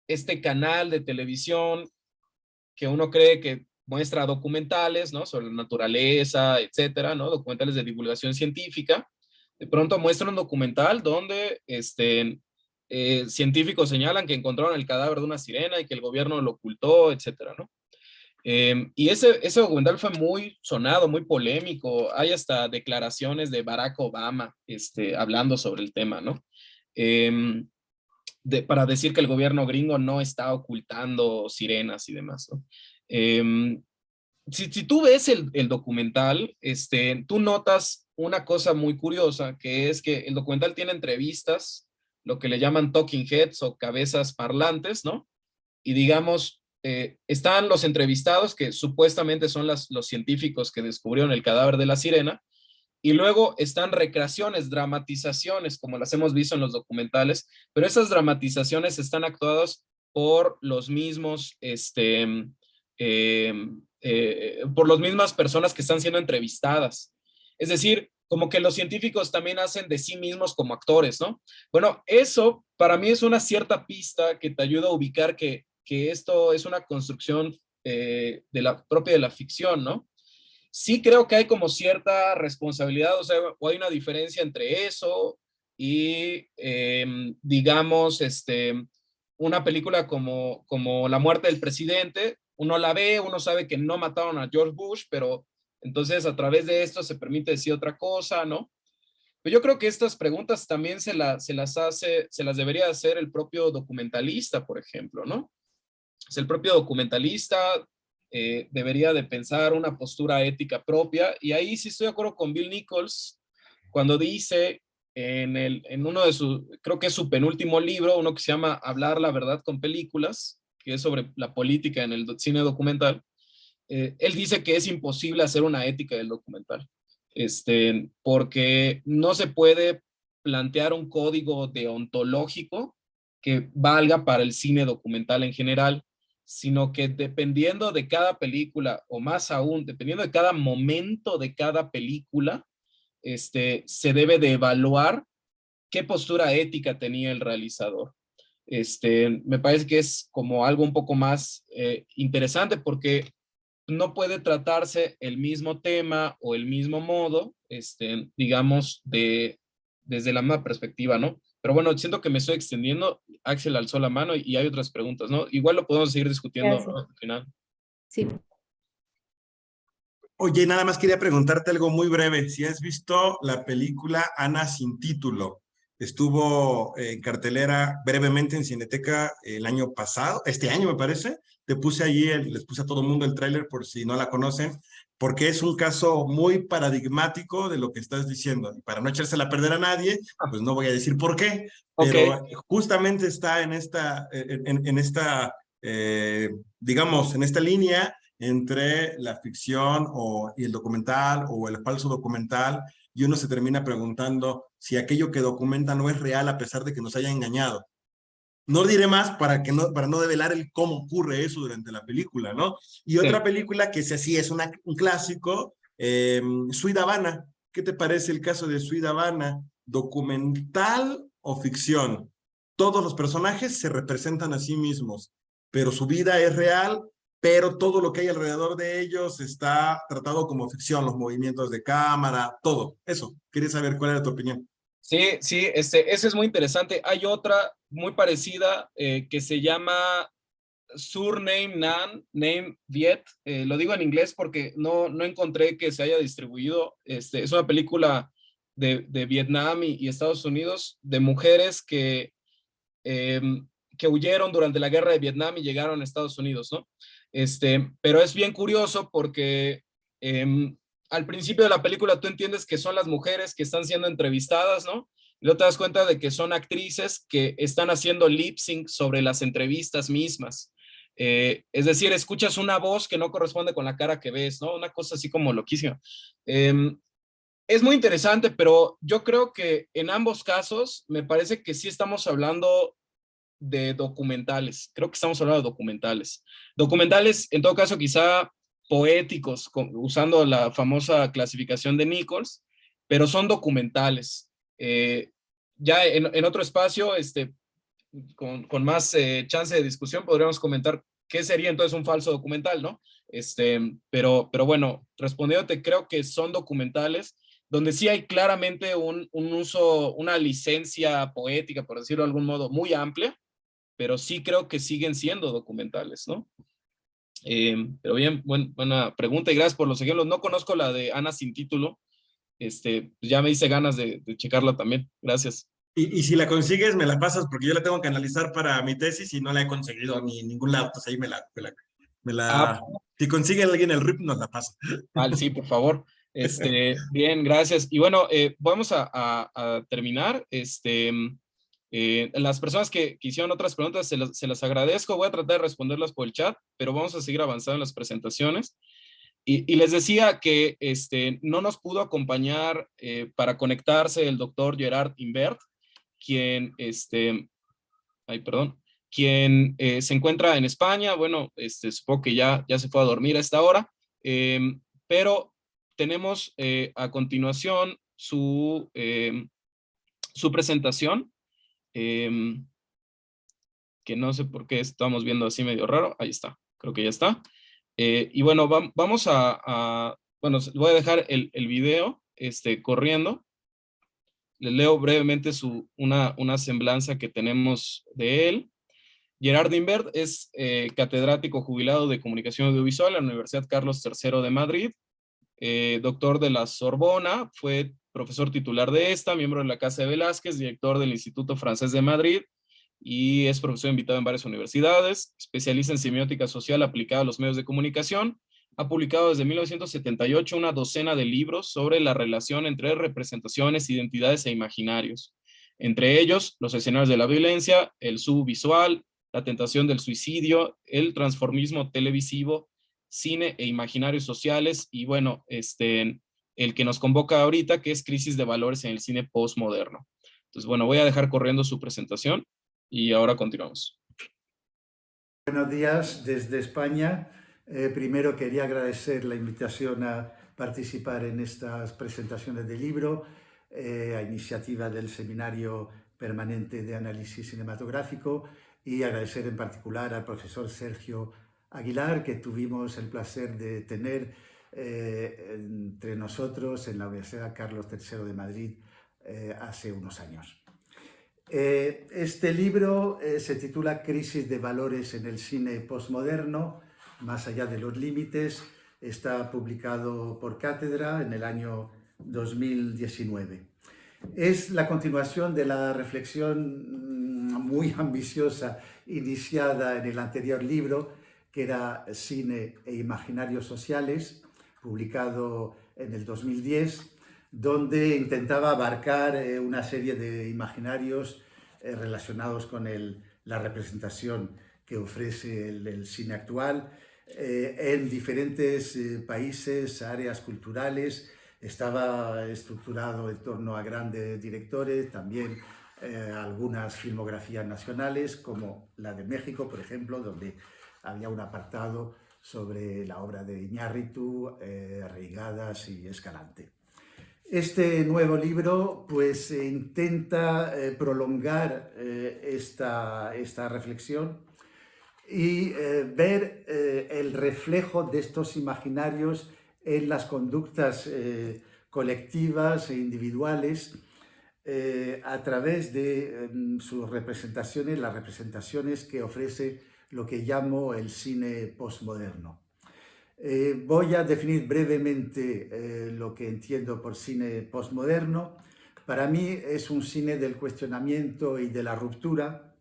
este canal de televisión que uno cree que muestra documentales, ¿no? Sobre la naturaleza, etcétera, ¿no? Documentales de divulgación científica. De pronto muestra un documental donde científicos señalan que encontraron el cadáver de una sirena y que el gobierno lo ocultó, etcétera, ¿no? Y ese documental fue muy sonado, muy polémico. Hay hasta declaraciones de Barack Obama hablando sobre el tema, ¿no? Para decir que el gobierno gringo no está ocultando sirenas y demás, ¿no? Si tú ves el documental, tú notas una cosa muy curiosa, que es que el documental tiene entrevistas, lo que le llaman talking heads o cabezas parlantes, ¿no? Y digamos, están los entrevistados, que supuestamente son los científicos que descubrieron el cadáver de la sirena, y luego están recreaciones, dramatizaciones, como las hemos visto en los documentales, pero esas dramatizaciones están actuadas por los mismos, por las mismas personas que están siendo entrevistadas. Es decir, como que los científicos también hacen de sí mismos como actores, ¿no? Bueno, eso para mí es una cierta pista que te ayuda a ubicar que esto es una construcción propia de la ficción, ¿no? Sí creo que hay como cierta responsabilidad, o sea, o hay una diferencia entre eso y, digamos, una película como La muerte del presidente. Uno la ve, uno sabe que no mataron a George Bush, pero entonces a través de esto se permite decir otra cosa, ¿no? Pero yo creo que estas preguntas también se las debería hacer el propio documentalista, por ejemplo, ¿no? Es el propio documentalista debería de pensar una postura ética propia, y ahí sí estoy de acuerdo con Bill Nichols cuando dice en uno de sus, creo que es su penúltimo libro, uno que se llama Hablar la verdad con películas, que es sobre la política en el cine documental. Él dice que es imposible hacer una ética del documental, porque no se puede plantear un código deontológico que valga para el cine documental en general, sino que dependiendo de cada película, o más aún, dependiendo de cada momento de cada película, se debe de evaluar qué postura ética tenía el realizador. Me parece que es como algo un poco más interesante, porque no puede tratarse el mismo tema o el mismo modo, digamos, desde la misma perspectiva, ¿no? Pero bueno, siento que me estoy extendiendo. Axel alzó la mano y hay otras preguntas, ¿no? Igual lo podemos seguir discutiendo, Gracias. ¿no? Al final. Sí. Oye, nada más quería preguntarte algo muy breve. Si has visto la película Ana sin título, estuvo en cartelera brevemente en Cineteca el año pasado, este año me parece. Te puse allí, les puse a todo el mundo el tráiler por si no la conocen, porque es un caso muy paradigmático de lo que estás diciendo. Y para no echársela a perder a nadie, pues no voy a decir por qué, pero Ok. justamente está en esta digamos, en esta línea entre la ficción y el documental o el falso documental, y uno se termina preguntando si aquello que documenta no es real a pesar de que nos haya engañado. No diré más para no develar el cómo ocurre eso durante la película, ¿no? Y Sí. otra película que sí es un clásico, Sweet Havana. ¿Qué te parece el caso de Sweet Havana? ¿Documental o ficción? Todos los personajes se representan a sí mismos, pero su vida es real, pero todo lo que hay alrededor de ellos está tratado como ficción, los movimientos de cámara, todo. Eso, quería saber cuál era tu opinión. Sí, sí, ese es muy interesante. Hay otra muy parecida que se llama Surname Nan, Name Viet. Lo digo en inglés porque no encontré que se haya distribuido. Es una película de Vietnam y Estados Unidos, de mujeres eh, que huyeron durante la guerra de Vietnam y llegaron a Estados Unidos, ¿no? Pero es bien curioso porque al principio de la película tú entiendes que son las mujeres que están siendo entrevistadas, ¿no? Y luego te das cuenta de que son actrices que están haciendo lip sync sobre las entrevistas mismas. Es decir, escuchas una voz que no corresponde con la cara que ves, ¿no? Una cosa así como loquísima. Es muy interesante, pero yo creo que en ambos casos me parece que sí estamos hablando de documentales. Creo que estamos hablando de documentales. Documentales, en todo caso, quizá poéticos, usando la famosa clasificación de Nichols, pero son documentales. Ya en otro espacio, con más chance de discusión, podríamos comentar qué sería entonces un falso documental, ¿no? Pero bueno, respondiéndote, creo que son documentales donde sí hay claramente un uso, una licencia poética, por decirlo de algún modo, muy amplia, pero sí creo que siguen siendo documentales, ¿no? Pero bien, buena pregunta y gracias por los ejemplos. No conozco la de Ana sin título, ya me hice ganas de checarla también. Gracias. Y si la consigues, me la pasas porque yo la tengo que analizar para mi tesis y no la he conseguido ni en ningún lado. Pues ahí Ah, si consigue alguien el RIP, nos la pasa. sí, por favor. Bien, gracias. Y bueno, vamos a terminar. Las personas que hicieron otras preguntas, se las agradezco. Voy a tratar de responderlas por el chat, pero vamos a seguir avanzando en las presentaciones. Y les decía que no nos pudo acompañar para conectarse el doctor Gerard Imbert, quien, quien se encuentra en España. Bueno, supongo que ya se fue a dormir a esta hora, pero tenemos a continuación su presentación, que no sé por qué estamos viendo así medio raro. Ahí está, creo que ya está. Y bueno, vamos bueno, voy a dejar el video corriendo. Les leo brevemente una semblanza que tenemos de él. Gerard Imbert es catedrático jubilado de Comunicación Audiovisual en la Universidad Carlos III de Madrid, doctor de la Sorbona, fue profesor titular de esta, miembro de la Casa de Velázquez, director del Instituto Francés de Madrid, y es profesor invitado en varias universidades, especialista en semiótica social aplicada a los medios de comunicación. Ha publicado desde 1978 una docena de libros sobre la relación entre representaciones, identidades e imaginarios. Entre ellos, los escenarios de la violencia, el subvisual, la tentación del suicidio, el transformismo televisivo, cine e imaginarios sociales, y bueno, el que nos convoca ahorita, que es crisis de valores en el cine postmoderno. Entonces, bueno, voy a dejar corriendo su presentación y ahora continuamos. Buenos días desde España. Primero quería agradecer la invitación a participar en estas presentaciones de libro, a iniciativa del Seminario Permanente de Análisis Cinematográfico, y agradecer en particular al profesor Sergio Aguilar, que tuvimos el placer de tener entre nosotros en la Universidad Carlos III de Madrid hace unos años. Este libro se titula Crisis de valores en el cine postmoderno, más allá de los límites. Está publicado por Cátedra en el año 2019. Es la continuación de la reflexión muy ambiciosa iniciada en el anterior libro, que era Cine e Imaginarios Sociales, publicado en el 2010, donde intentaba abarcar una serie de imaginarios relacionados con la representación que ofrece el cine actual en diferentes países, áreas culturales. Estaba estructurado en torno a grandes directores, también algunas filmografías nacionales, como la de México, por ejemplo, donde había un apartado sobre la obra de Iñárritu, Reigadas y Escalante. Este nuevo libro pues intenta prolongar esta reflexión y ver el reflejo de estos imaginarios en las conductas colectivas e individuales a través de sus representaciones, las representaciones que ofrece lo que llamo el cine postmoderno. Voy a definir brevemente lo que entiendo por cine postmoderno. Para mí es un cine del cuestionamiento y de la ruptura,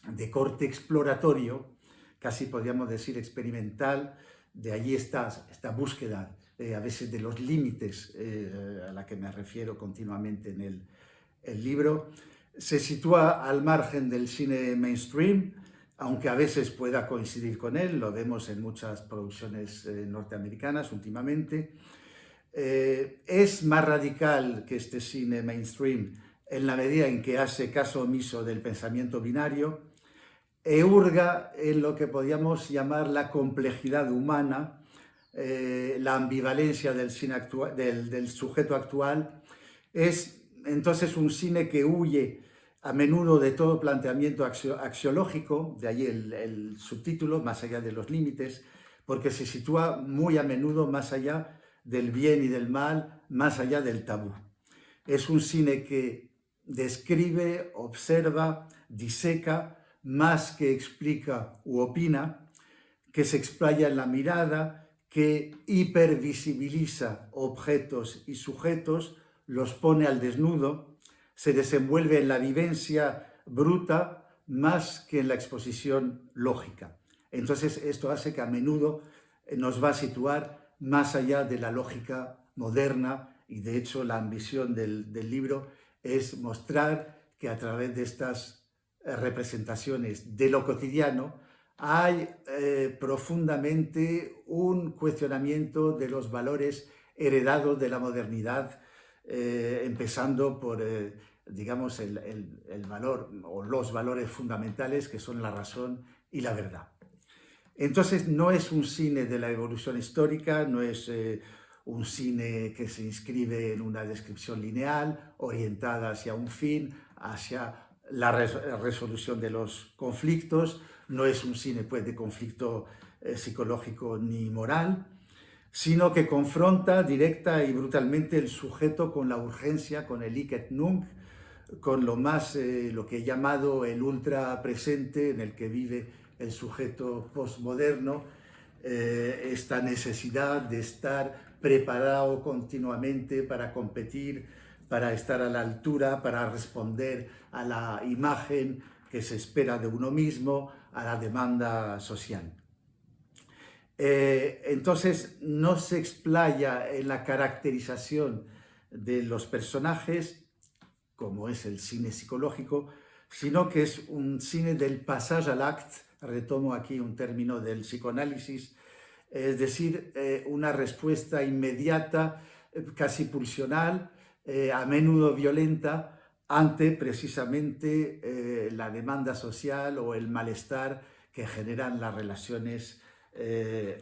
de corte exploratorio, casi podríamos decir experimental. De allí esta búsqueda a veces de los límites a la que me refiero continuamente en el libro. Se sitúa al margen del cine mainstream, aunque a veces pueda coincidir con él, lo vemos en muchas producciones norteamericanas últimamente. Es más radical que este cine mainstream en la medida en que hace caso omiso del pensamiento binario e hurga en lo que podríamos llamar la complejidad humana, la ambivalencia del cine actual, del sujeto actual. Es entonces un cine que huye a menudo de todo planteamiento axiológico, de ahí el subtítulo, Más allá de los límites, porque se sitúa muy a menudo más allá del bien y del mal, más allá del tabú. Es un cine que describe, observa, diseca, más que explica u opina, que se explaya en la mirada, que hipervisibiliza objetos y sujetos, los pone al desnudo, se desenvuelve en la vivencia bruta más que en la exposición lógica. Entonces esto hace que a menudo nos va a situar más allá de la lógica moderna, y de hecho la ambición del libro es mostrar que a través de estas representaciones de lo cotidiano hay profundamente un cuestionamiento de los valores heredados de la modernidad, empezando por, digamos, el valor o los valores fundamentales que son la razón y la verdad. Entonces no es un cine de la evolución histórica, no es un cine que se inscribe en una descripción lineal, orientada hacia un fin, hacia la resolución de los conflictos. No es un cine, pues, de conflicto psicológico ni moral, sino que confronta directa y brutalmente el sujeto con la urgencia, con el hic et nunc, con lo más, lo que he llamado el ultra presente en el que vive el sujeto postmoderno, esta necesidad de estar preparado continuamente para competir, para estar a la altura, para responder a la imagen que se espera de uno mismo, a la demanda social. Entonces no se explaya en la caracterización de los personajes, como es el cine psicológico, sino que es un cine del passage à l'acte, retomo aquí un término del psicoanálisis, es decir, una respuesta inmediata, casi pulsional, a menudo violenta, ante precisamente la demanda social o el malestar que generan las relaciones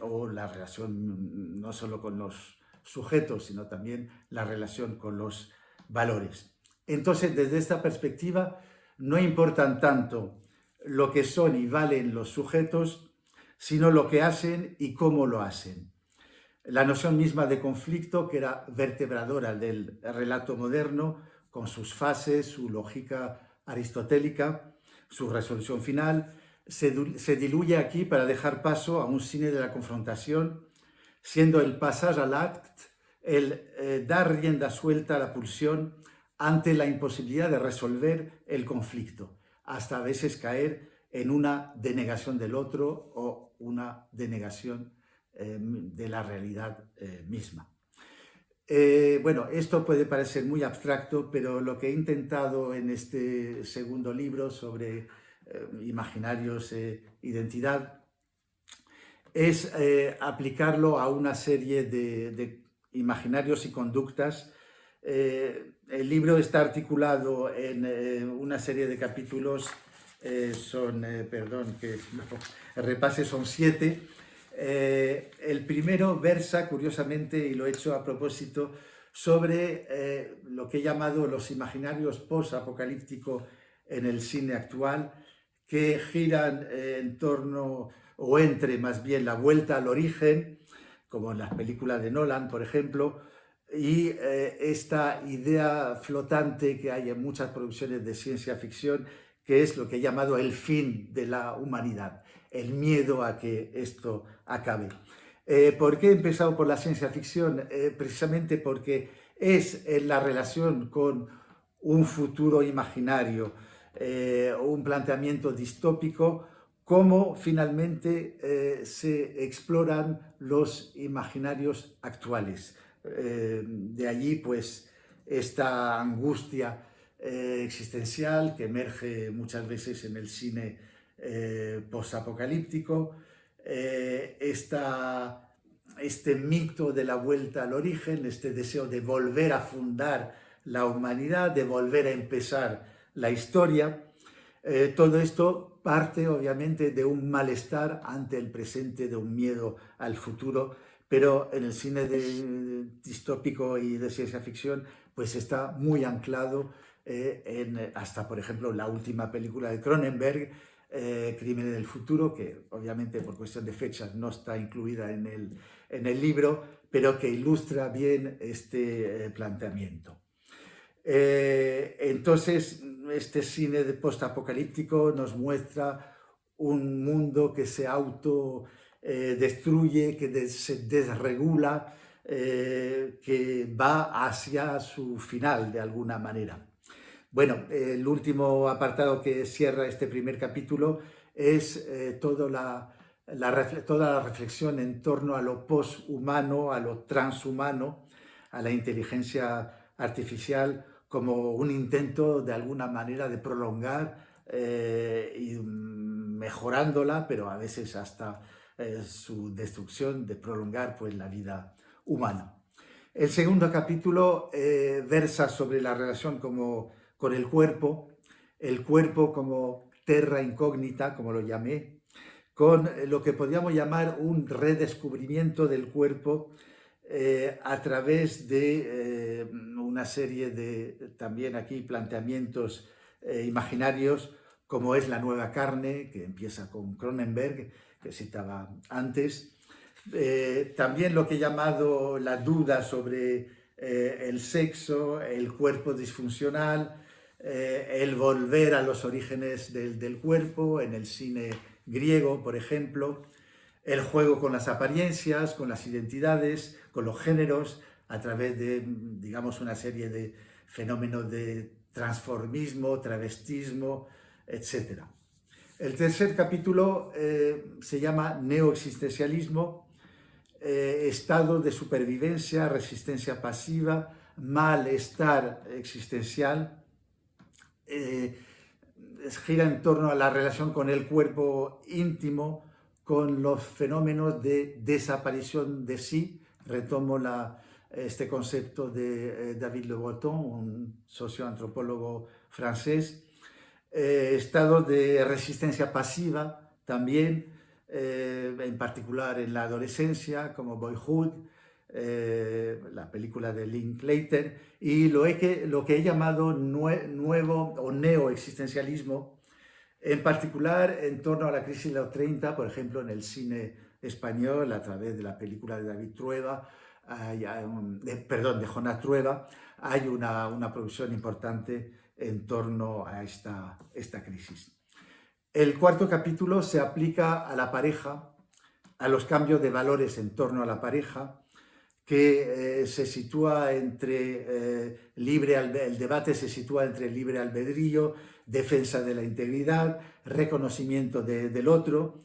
o la relación no solo con los sujetos, sino también la relación con los valores. Entonces, desde esta perspectiva, no importan tanto lo que son y valen los sujetos, sino lo que hacen y cómo lo hacen. La noción misma de conflicto, que era vertebradora del relato moderno, con sus fases, su lógica aristotélica, su resolución final, se diluye aquí para dejar paso a un cine de la confrontación, siendo el passage à l'acte el dar rienda suelta a la pulsión ante la imposibilidad de resolver el conflicto, hasta a veces caer en una denegación del otro o una denegación de la realidad misma. Bueno, esto puede parecer muy abstracto, pero lo que he intentado en este segundo libro sobre imaginarios identidad es aplicarlo a una serie de imaginarios y conductas. El libro está articulado en una serie de capítulos, perdón, que repase, son 7. El primero versa, curiosamente, y lo he hecho a propósito, sobre lo que he llamado los imaginarios post-apocalípticos en el cine actual, que giran en torno, o entre más bien, la vuelta al origen, como en las películas de Nolan, por ejemplo, y esta idea flotante que hay en muchas producciones de ciencia ficción, que es lo que he llamado el fin de la humanidad, el miedo a que esto acabe. ¿Por qué he empezado por la ciencia ficción? Precisamente porque es en la relación con un futuro imaginario, un planteamiento distópico, cómo finalmente se exploran los imaginarios actuales. De allí, pues, esta angustia existencial que emerge muchas veces en el cine postapocalíptico, este mito de la vuelta al origen, este deseo de volver a fundar la humanidad, de volver a empezar la historia. Todo esto parte obviamente de un malestar ante el presente, de un miedo al futuro, pero en el cine distópico y de ciencia ficción pues está muy anclado hasta, por ejemplo, la última película de Cronenberg, Crimen del Futuro, que obviamente por cuestión de fechas no está incluida en el libro, pero que ilustra bien este planteamiento. Entonces, este cine de postapocalíptico nos muestra un mundo que se autodestruye, que se desregula, que va hacia su final de alguna manera. Bueno, el último apartado que cierra este primer capítulo es toda la reflexión en torno a lo poshumano, a lo transhumano, a la inteligencia artificial como un intento de alguna manera de prolongar y mejorándola, pero a veces hasta su destrucción, de prolongar pues la vida humana. El segundo capítulo versa sobre la relación con el cuerpo como terra incógnita, como lo llamé, con lo que podríamos llamar un redescubrimiento del cuerpo a través de una serie de también aquí planteamientos imaginarios, como es la nueva carne, que empieza con Cronenberg, que citaba antes. También lo que he llamado la duda sobre el sexo, el cuerpo disfuncional, el volver a los orígenes del cuerpo, en el cine griego, por ejemplo, el juego con las apariencias, con las identidades, con los géneros, a través de, digamos, una serie de fenómenos de transformismo, travestismo, etc. El tercer capítulo se llama Neoexistencialismo, estado de supervivencia, resistencia pasiva, malestar existencial. Gira en torno a la relación con el cuerpo íntimo, con los fenómenos de desaparición de sí. Retomo este concepto de David Le Breton, un socioantropólogo francés. Estado de resistencia pasiva también, en particular en la adolescencia, como Boyhood, la película de Linklater, y lo que he llamado nuevo o neoexistencialismo, en particular en torno a la crisis de los 30, por ejemplo, en el cine español, a través de la película de David Trueba, de Jonás Trueba, hay una producción importante en torno a esta crisis. El cuarto capítulo se aplica a la pareja, a los cambios de valores en torno a la pareja, que se sitúa entre el debate se sitúa entre libre albedrío, defensa de la integridad, reconocimiento del otro,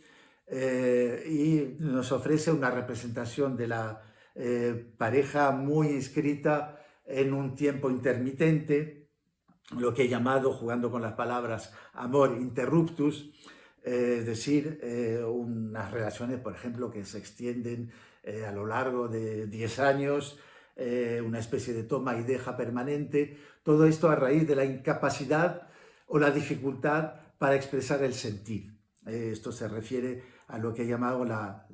y nos ofrece una representación de la pareja muy inscrita en un tiempo intermitente, lo que he llamado, jugando con las palabras, amor interruptus, es decir, unas relaciones, por ejemplo, que se extienden a lo largo de 10 años, una especie de toma y deja permanente, todo esto a raíz de la incapacidad o la dificultad para expresar el sentir. Esto se refiere a lo que he llamado la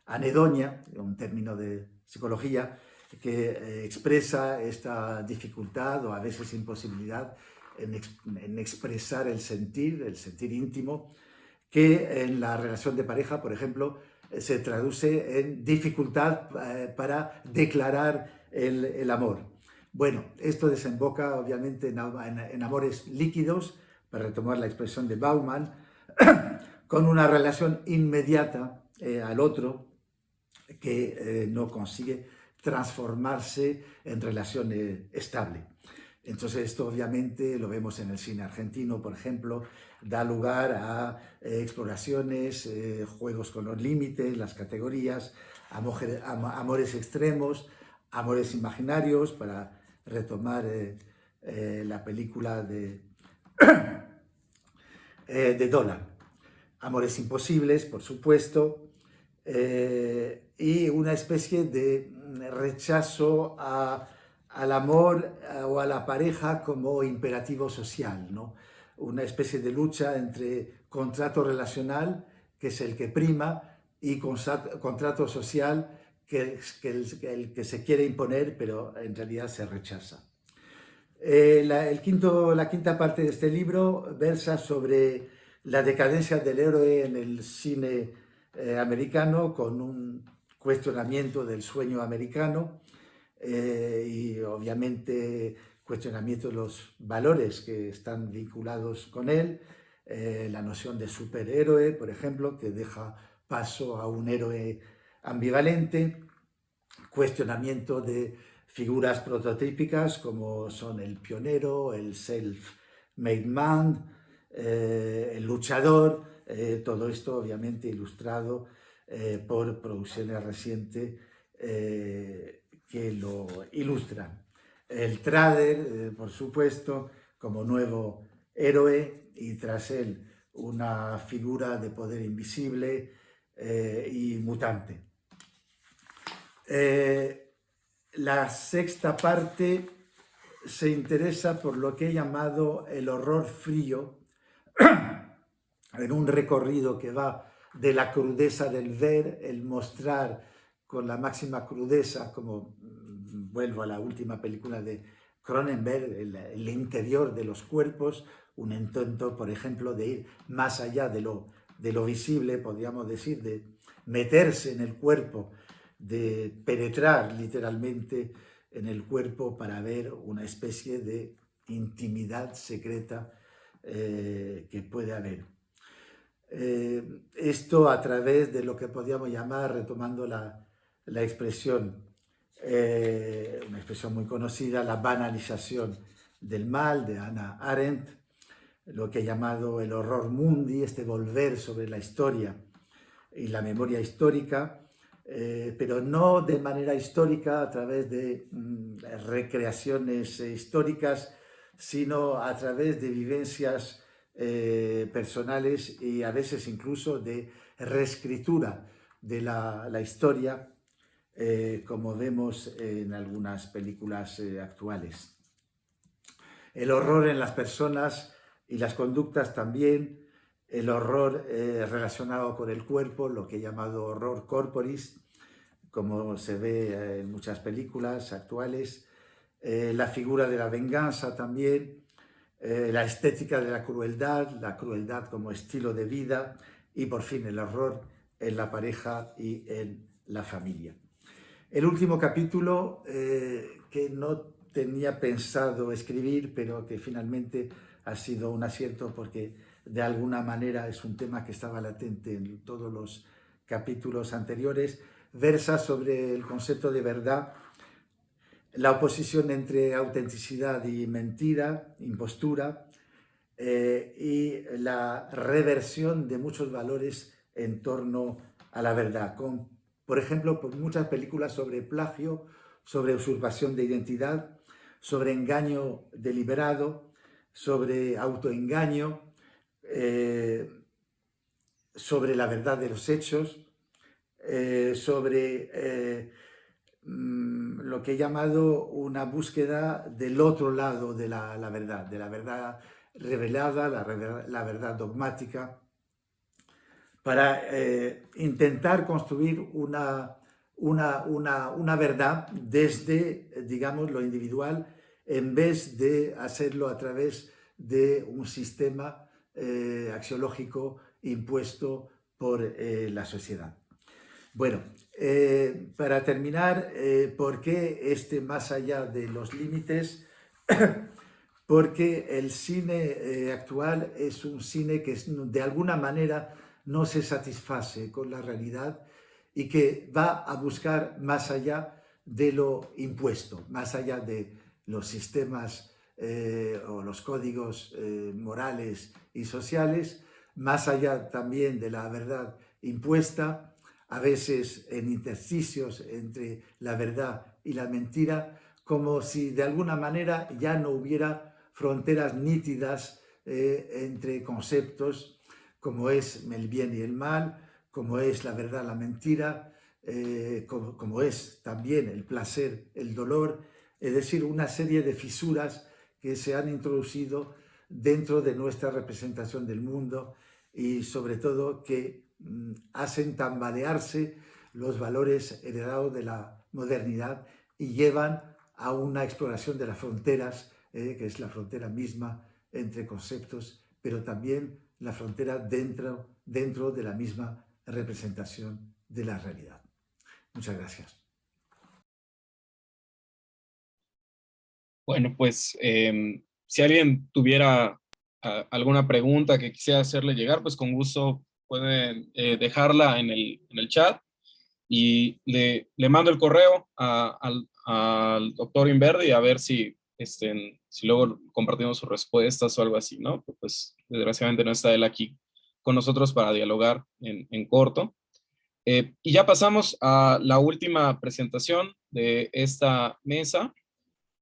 anedonia, un término de psicología, que expresa esta dificultad o a veces imposibilidad en expresar el sentir íntimo, que en la relación de pareja, por ejemplo, se traduce en dificultad para declarar el amor. Bueno, esto desemboca obviamente en amores líquidos, para retomar la expresión de Bauman, con una relación inmediata al otro que no consigue transformarse en relación estable. Entonces esto obviamente lo vemos en el cine argentino, por ejemplo, da lugar a exploraciones, juegos con los límites, las categorías, amores extremos, amores imaginarios, para retomar la película de Dolan. Amores imposibles, por supuesto, y una especie de rechazo al amor o a la pareja como imperativo social, ¿no? Una especie de lucha entre contrato relacional, que es el que prima, y contrato social, el que se quiere imponer, pero en realidad se rechaza. La quinta parte de este libro versa sobre la decadencia del héroe en el cine americano, con un cuestionamiento del sueño americano y obviamente cuestionamiento de los valores que están vinculados con él, la noción de superhéroe, por ejemplo, que deja paso a un héroe ambivalente, cuestionamiento de figuras prototípicas como son el pionero, el self-made man, el luchador, todo esto obviamente ilustrado por producciones recientes que lo ilustran. El trader, por supuesto, como nuevo héroe, y tras él una figura de poder invisible y mutante. La sexta parte se interesa por lo que he llamado el horror frío, en un recorrido que va de la crudeza del ver, el mostrar con la máxima crudeza, como vuelvo a la última película de Cronenberg, el interior de los cuerpos, un intento, por ejemplo, de ir más allá de lo visible, podríamos decir, de meterse en el cuerpo, de penetrar literalmente en el cuerpo para ver una especie de intimidad secreta que puede haber. Esto a través de lo que podríamos llamar, retomando la expresión, una expresión muy conocida, la banalización del mal, de Hannah Arendt, lo que he llamado el horror mundi, este volver sobre la historia y la memoria histórica, pero no de manera histórica a través de recreaciones históricas, sino a través de vivencias personales y a veces incluso de reescritura de la historia, como vemos en algunas películas actuales. El horror en las personas y las conductas también, el horror relacionado con el cuerpo, lo que he llamado horror corporis, como se ve en muchas películas actuales, la figura de la venganza también, la estética de la crueldad como estilo de vida y por fin el horror en la pareja y en la familia. El último capítulo que no tenía pensado escribir, pero que finalmente ha sido un acierto porque de alguna manera es un tema que estaba latente en todos los capítulos anteriores, versa sobre el concepto de verdad, la oposición entre autenticidad y mentira, impostura, y la reversión de muchos valores en torno a la verdad, con, por ejemplo, muchas películas sobre plagio, sobre usurpación de identidad, sobre engaño deliberado, sobre autoengaño, sobre la verdad de los hechos, sobre lo que he llamado una búsqueda del otro lado de la verdad revelada, la verdad dogmática, para intentar construir una verdad desde, digamos, lo individual, en vez de hacerlo a través de un sistema axiológico impuesto por la sociedad. Bueno, para terminar, ¿por qué más allá de los límites? Porque el cine actual es un cine que de alguna manera no se satisface con la realidad y que va a buscar más allá de lo impuesto, más allá de los sistemas o los códigos morales y sociales, más allá también de la verdad impuesta, a veces en intersticios entre la verdad y la mentira, como si de alguna manera ya no hubiera fronteras nítidas entre conceptos como es el bien y el mal, como es la verdad, la mentira, como es también el placer, el dolor, es decir, una serie de fisuras que se han introducido dentro de nuestra representación del mundo y sobre todo que hacen tambalearse los valores heredados de la modernidad y llevan a una exploración de las fronteras, que es la frontera misma entre conceptos, pero también la frontera dentro de la misma representación de la realidad. Muchas gracias. Bueno, pues si alguien tuviera alguna pregunta que quisiera hacerle llegar, pues con gusto pueden dejarla en el chat y le mando el correo al doctor Inverdi a ver si luego compartimos sus respuestas o algo así, ¿no? Pues desgraciadamente no está él aquí con nosotros para dialogar en corto. Y ya pasamos a la última presentación de esta mesa,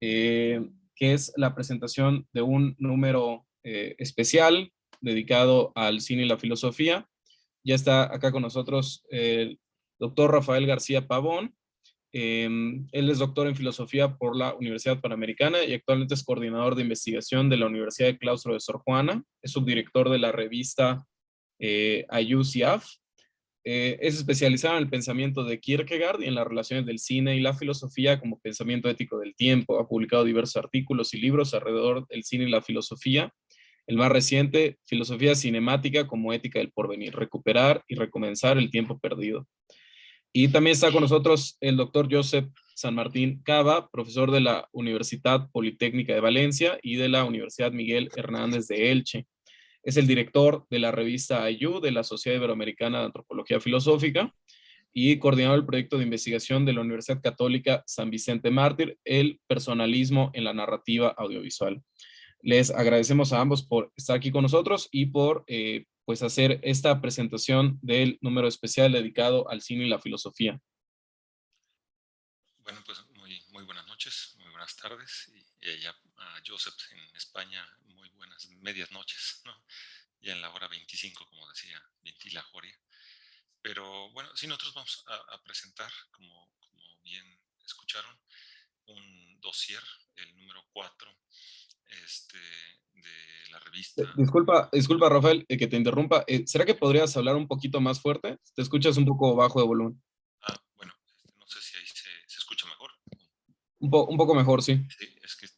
que es la presentación de un número especial dedicado al cine y la filosofía. Ya está acá con nosotros el doctor Rafael García Pavón. Él es doctor en filosofía por la Universidad Panamericana y actualmente es coordinador de investigación de la Universidad de Claustro de Sor Juana. Es subdirector de la revista IUCAF. Es especializado en el pensamiento de Kierkegaard y en las relaciones del cine y la filosofía como pensamiento ético del tiempo. Ha publicado diversos artículos y libros alrededor del cine y la filosofía. El más reciente, Filosofía Cinemática como Ética del Porvenir, recuperar y recomenzar el tiempo perdido. Y también está con nosotros el doctor Josep San Martín Cava, profesor de la Universidad Politécnica de Valencia y de la Universidad Miguel Hernández de Elche. Es el director de la revista AYU de la Sociedad Iberoamericana de Antropología Filosófica y coordinador del proyecto de investigación de la Universidad Católica San Vicente Mártir, el personalismo en la narrativa audiovisual. Les agradecemos a ambos por estar aquí con nosotros y por pues hacer esta presentación del número especial dedicado al cine y la filosofía. Bueno, pues muy buenas noches, muy buenas tardes, y allá a Josep en España, muy buenas medias noches, ¿no? Ya en la hora 25, como decía Vintila Joria. Pero bueno, sí, nosotros vamos a presentar, como bien escucharon, un dossier, el número 4, de la revista. Disculpa Rafael, que te interrumpa. ¿Será que podrías hablar un poquito más fuerte? Te escuchas un poco bajo de volumen. Bueno, no sé si ahí se escucha mejor. Un poco mejor, sí. Sí, es que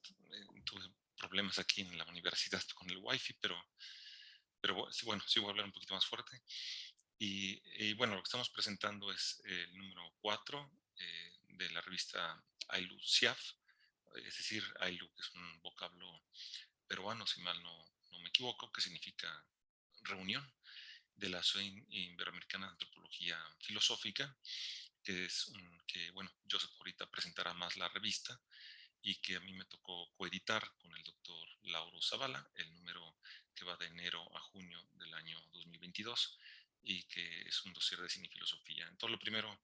tuve problemas aquí en la universidad con el wifi, pero bueno, sí voy a hablar un poquito más fuerte. Y bueno, lo que estamos presentando es el número 4 de la revista Ailu Siaf, es decir, Ailu, que es un vocablo peruano, si mal no me equivoco, que significa reunión, de la Sociedad Iberoamericana de Antropología Filosófica, que bueno, Josep ahorita presentará más la revista, y que a mí me tocó coeditar con el doctor Lauro Zavala, el número que va de enero a junio del año 2022, y que es un dossier de cine y filosofía. Entonces, lo primero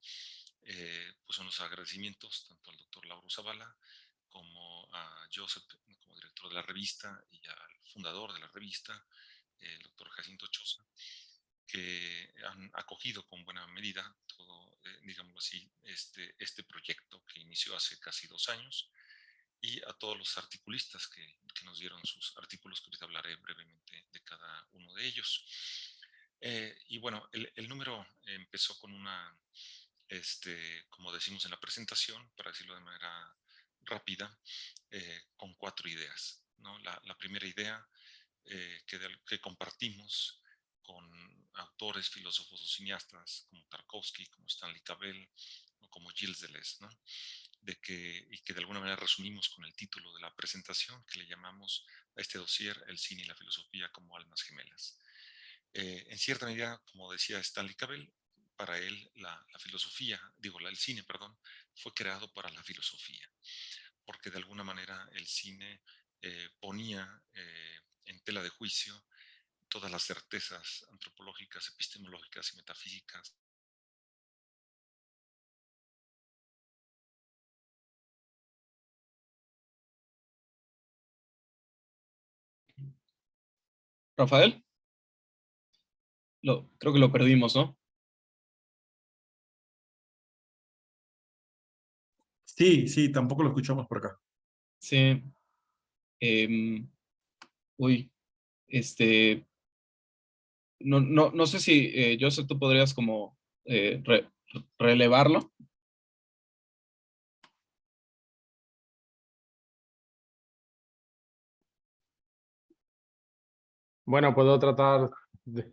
pues son los agradecimientos tanto al doctor Lauro Zavala como a Josep como director de la revista y al fundador de la revista, el doctor Jacinto Choza, que han acogido con buena medida todo, digámoslo así, este proyecto que inició hace casi 2 años, y a todos los articulistas que nos dieron sus artículos, que ahorita hablaré brevemente de cada uno de ellos. Y bueno, el número empezó con una, como decimos en la presentación, para decirlo de manera rápida, con 4 ideas, ¿no? La primera idea que compartimos con autores, filósofos o cineastas como Tarkovsky, como Stanley Cavell o como Gilles Deleuze, ¿no? Y que de alguna manera resumimos con el título de la presentación, que le llamamos a este dossier El cine y la filosofía como almas gemelas. En cierta medida, como decía Stanley Cavell, para él el cine, perdón, fue creado para la filosofía, porque de alguna manera el cine ponía en tela de juicio todas las certezas antropológicas, epistemológicas y metafísicas. Rafael, creo que lo perdimos, ¿no? Sí, tampoco lo escuchamos por acá. Sí. Uy, no sé si, Joseph, tú podrías como relevarlo. Bueno, puedo tratar de,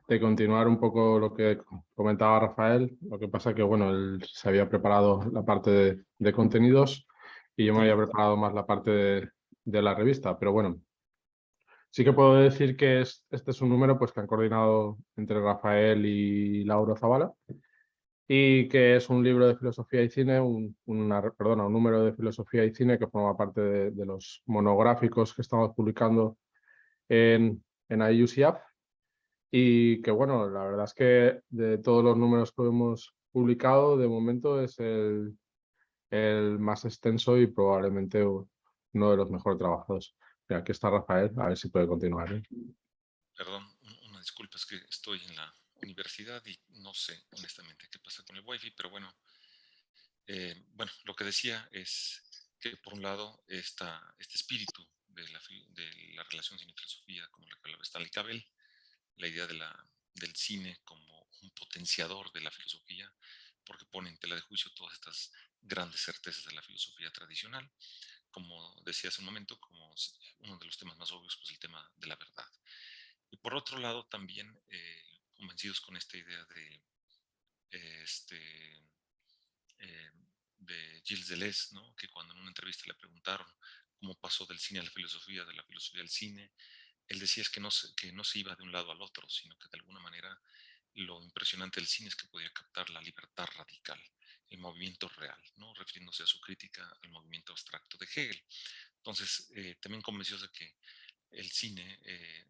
de continuar un poco lo que comentaba Rafael. Lo que pasa que, bueno, él se había preparado la parte de contenidos y yo me había preparado más la parte de la revista. Pero bueno, sí que puedo decir que este es un número pues, que han coordinado entre Rafael y Lauro Zavala y que es un libro de filosofía y cine, perdona, un número de filosofía y cine que forma parte de los monográficos que estamos publicando en IUCF. Y que bueno, la verdad es que de todos los números que hemos publicado, de momento es el más extenso y probablemente uno de los mejor trabajados. Mira, aquí está Rafael, a ver si puede continuar. Perdón, una disculpa, es que estoy en la universidad y no sé honestamente qué pasa con el wifi, pero bueno, lo que decía es que por un lado este espíritu de la relación cine-filosofía, como la que hablaba Stanley Cavell, la idea del cine como un potenciador de la filosofía, porque pone en tela de juicio todas estas grandes certezas de la filosofía tradicional, como decía hace un momento, como uno de los temas más obvios, pues el tema de la verdad. Y por otro lado, también convencidos con esta idea este, eh, de Gilles Deleuze, ¿no? Que cuando en una entrevista le preguntaron cómo pasó del cine a la filosofía, de la filosofía al cine, él decía es que no se iba de un lado al otro, sino que de alguna manera lo impresionante del cine es que podía captar la libertad radical, el movimiento real, ¿no? Refiriéndose a su crítica al movimiento abstracto de Hegel. Entonces, también convencidos de que el cine,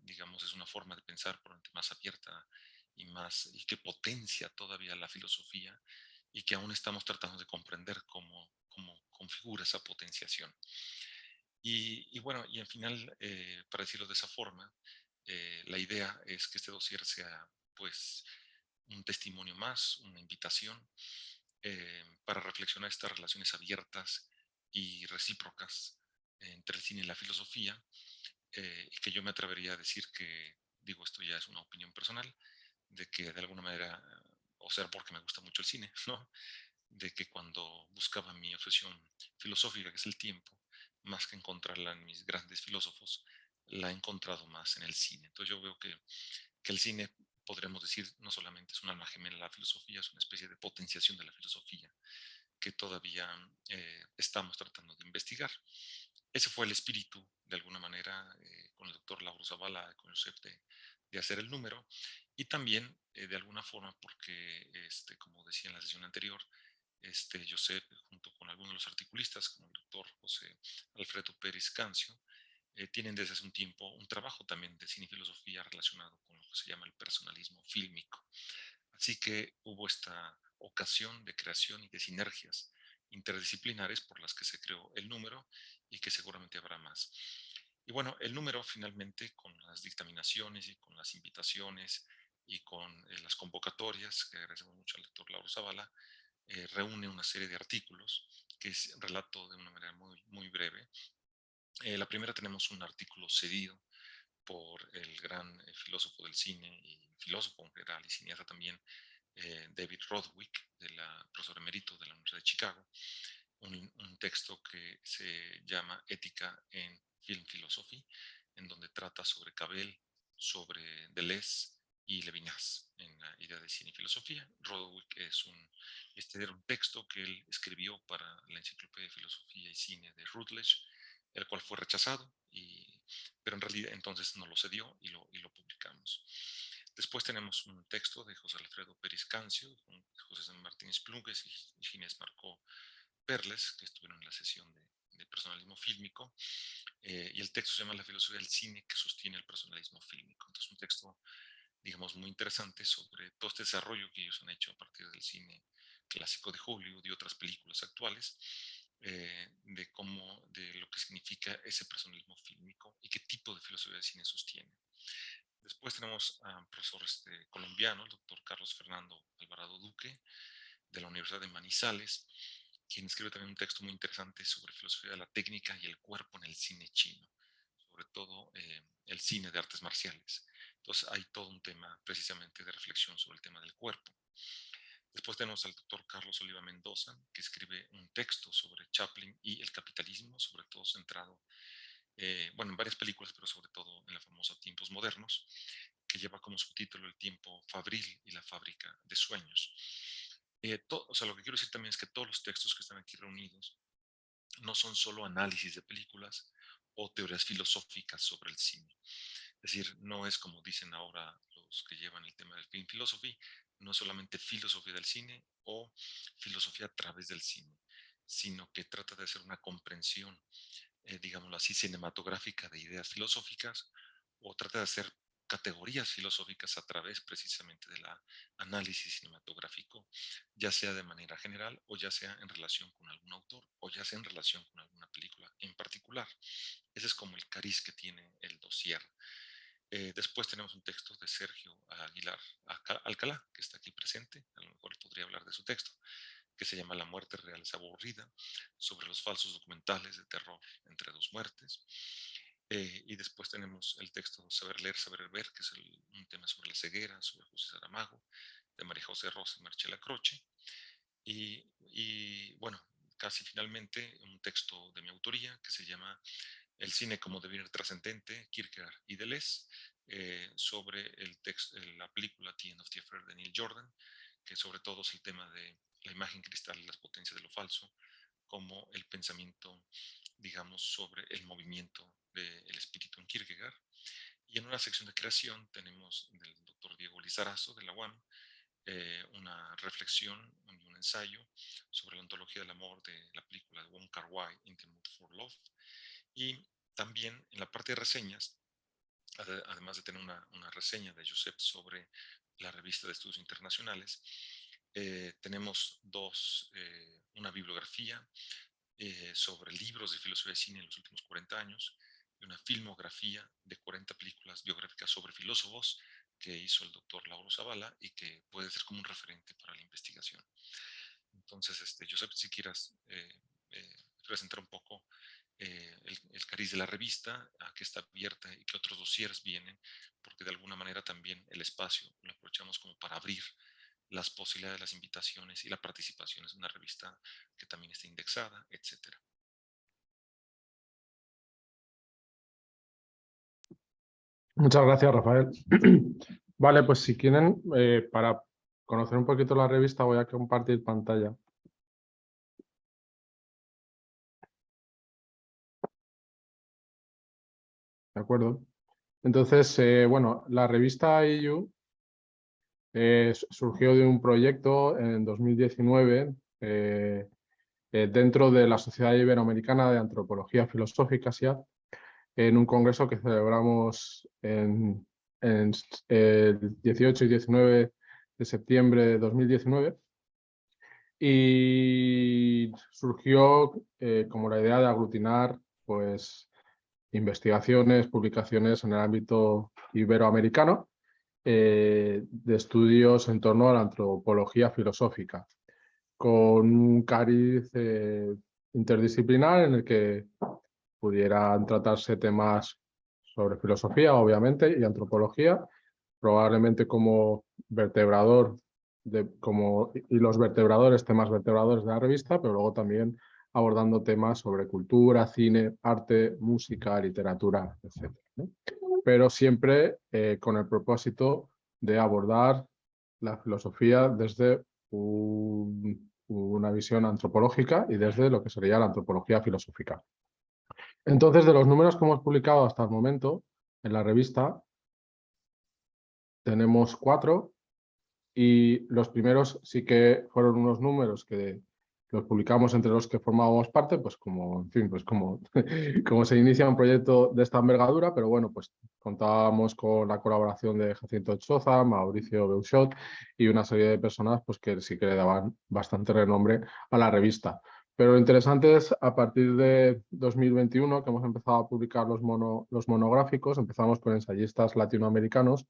digamos, es una forma de pensar probablemente más abierta y que potencia todavía la filosofía y que aún estamos tratando de comprender cómo configura esa potenciación. Y bueno, y al final, para decirlo de esa forma, la idea es que este dossier sea pues un testimonio más, una invitación para reflexionar estas relaciones abiertas y recíprocas entre el cine y la filosofía, y que yo me atrevería a decir que, digo, esto ya es una opinión personal, de que de alguna manera, o sea, porque me gusta mucho el cine, ¿no? De que cuando buscaba mi obsesión filosófica, que es el tiempo, más que encontrarla en mis grandes filósofos, la he encontrado más en el cine. Entonces yo veo que el cine, podríamos decir, no solamente es un alma gemela de la filosofía, es una especie de potenciación de la filosofía que todavía estamos tratando de investigar. Ese fue el espíritu, de alguna manera, con el doctor Lauro Zavala, con Josep, de hacer el número, y también, de alguna forma, porque, como decía en la sesión anterior, Josep, junto con algunos de los articulistas, como el doctor José Alfredo Pérez Cancio, tienen desde hace un tiempo un trabajo también de cine y filosofía relacionado con lo que se llama el personalismo fílmico. Así que hubo esta ocasión de creación y de sinergias interdisciplinares por las que se creó el número y que seguramente habrá más. Y bueno, el número finalmente con las dictaminaciones y con las invitaciones y con las convocatorias, que agradecemos mucho al doctor Lauro Zavala, reúne una serie de artículos que relato de una manera muy breve. La primera tenemos un artículo cedido por el gran filósofo del cine y filósofo en general y cineasta también, David Rodwick, profesor emérito de la Universidad de Chicago, un texto que se llama Ética en Film Philosophy, en donde trata sobre Cabel, sobre Deleuze y Levinas en la idea de cine y filosofía. Rodwick era un texto que él escribió para la Enciclopedia de Filosofía y Cine de Routledge, el cual fue rechazado, pero en realidad entonces no lo cedió y lo publicamos. Después tenemos un texto de José Alfredo Pérez Cancio, José Martínez Plugues y Ginés Marcó Perles, que estuvieron en la sesión de personalismo fílmico, y el texto se llama La filosofía del cine que sostiene el personalismo fílmico. Entonces, un texto, digamos, muy interesante sobre todo este desarrollo que ellos han hecho a partir del cine clásico de Hollywood y otras películas actuales, de lo que significa ese personalismo fílmico y qué tipo de filosofía de cine sostiene. Después tenemos a un profesor colombiano, el doctor Carlos Fernando Alvarado Duque, de la Universidad de Manizales, quien escribe también un texto muy interesante sobre filosofía de la técnica y el cuerpo en el cine chino, sobre todo el cine de artes marciales. Entonces hay todo un tema precisamente de reflexión sobre el tema del cuerpo. Después tenemos al doctor Carlos Oliva Mendoza, que escribe un texto sobre Chaplin y el capitalismo, sobre todo centrado, bueno, en varias películas, pero sobre todo en la famosa Tiempos Modernos, que lleva como subtítulo El tiempo fabril y la fábrica de sueños. O sea, lo que quiero decir también es que todos los textos que están aquí reunidos no son solo análisis de películas o teorías filosóficas sobre el cine. Es decir, no es como dicen ahora los que llevan el tema del film philosophy, no es solamente filosofía del cine o filosofía a través del cine, sino que trata de hacer una comprensión, digámoslo así, cinematográfica de ideas filosóficas, o trata de hacer categorías filosóficas a través precisamente del análisis cinematográfico, ya sea de manera general o ya sea en relación con algún autor o ya sea en relación con alguna película en particular. Ese es como el cariz que tiene el dossier. Después tenemos un texto de Sergio Aguilar Alcalá, que está aquí presente, a lo mejor podría hablar de su texto, que se llama La muerte real es aburrida, sobre los falsos documentales de terror entre dos muertes. Y después tenemos el texto Saber leer, saber ver, que es un tema sobre la ceguera, sobre José Saramago, de María José Rosa y Marcela Croce. Y bueno, casi finalmente un texto de mi autoría que se llama El cine como devenir trascendente, Kierkegaard y Deleuze, sobre la película The End of the Affair de Neil Jordan, que sobre todo es el tema de la imagen cristal y las potencias de lo falso, como el pensamiento, digamos, sobre el movimiento del espíritu en Kierkegaard. Y en una sección de creación tenemos del doctor Diego Lizarazo de la UAM, una reflexión y un ensayo sobre la ontología del amor de la película de Wong Kar-wai, In the Mood for Love. Y también en la parte de reseñas, además de tener una reseña de Josep sobre la revista de estudios internacionales, tenemos una bibliografía sobre libros de filosofía de cine en los últimos 40 años y una filmografía de 40 películas biográficas sobre filósofos que hizo el doctor Lauro Zavala y que puede ser como un referente para la investigación. Entonces, Josep, si quieras presentar un poco el cariz de la revista, a qué está abierta y qué otros dosieres vienen, porque de alguna manera también el espacio lo aprovechamos como para abrir las posibilidades, las invitaciones y la participación en una revista que también está indexada, etcétera. Muchas gracias, Rafael. Vale, pues si quieren, para conocer un poquito la revista voy a compartir pantalla. ¿De acuerdo? Entonces, bueno, la revista EU surgió de un proyecto en 2019 dentro de la Sociedad Iberoamericana de Antropología Filosófica, SIAF, en un congreso que celebramos en el 18 y 19 de septiembre de 2019. Y surgió como la idea de aglutinar pues, investigaciones, publicaciones en el ámbito iberoamericano de estudios en torno a la antropología filosófica, con un cariz interdisciplinar en el que pudieran tratarse temas sobre filosofía, obviamente, y antropología, probablemente como vertebrador, y los vertebradores, temas vertebradores de la revista, pero luego también abordando temas sobre cultura, cine, arte, música, literatura, etc. ¿no? Pero siempre con el propósito de abordar la filosofía desde una visión antropológica y desde lo que sería la antropología filosófica. Entonces, de los números que hemos publicado hasta el momento en la revista, tenemos 4 y los primeros sí que fueron unos números que los publicamos entre los que formábamos parte, pues como, en fin, pues como se inicia un proyecto de esta envergadura, pero bueno, pues contábamos con la colaboración de Jacinto Choza, Mauricio Beuchot y una serie de personas pues que sí que le daban bastante renombre a la revista. Pero lo interesante es, a partir de 2021, que hemos empezado a publicar los monográficos, empezamos con ensayistas latinoamericanos.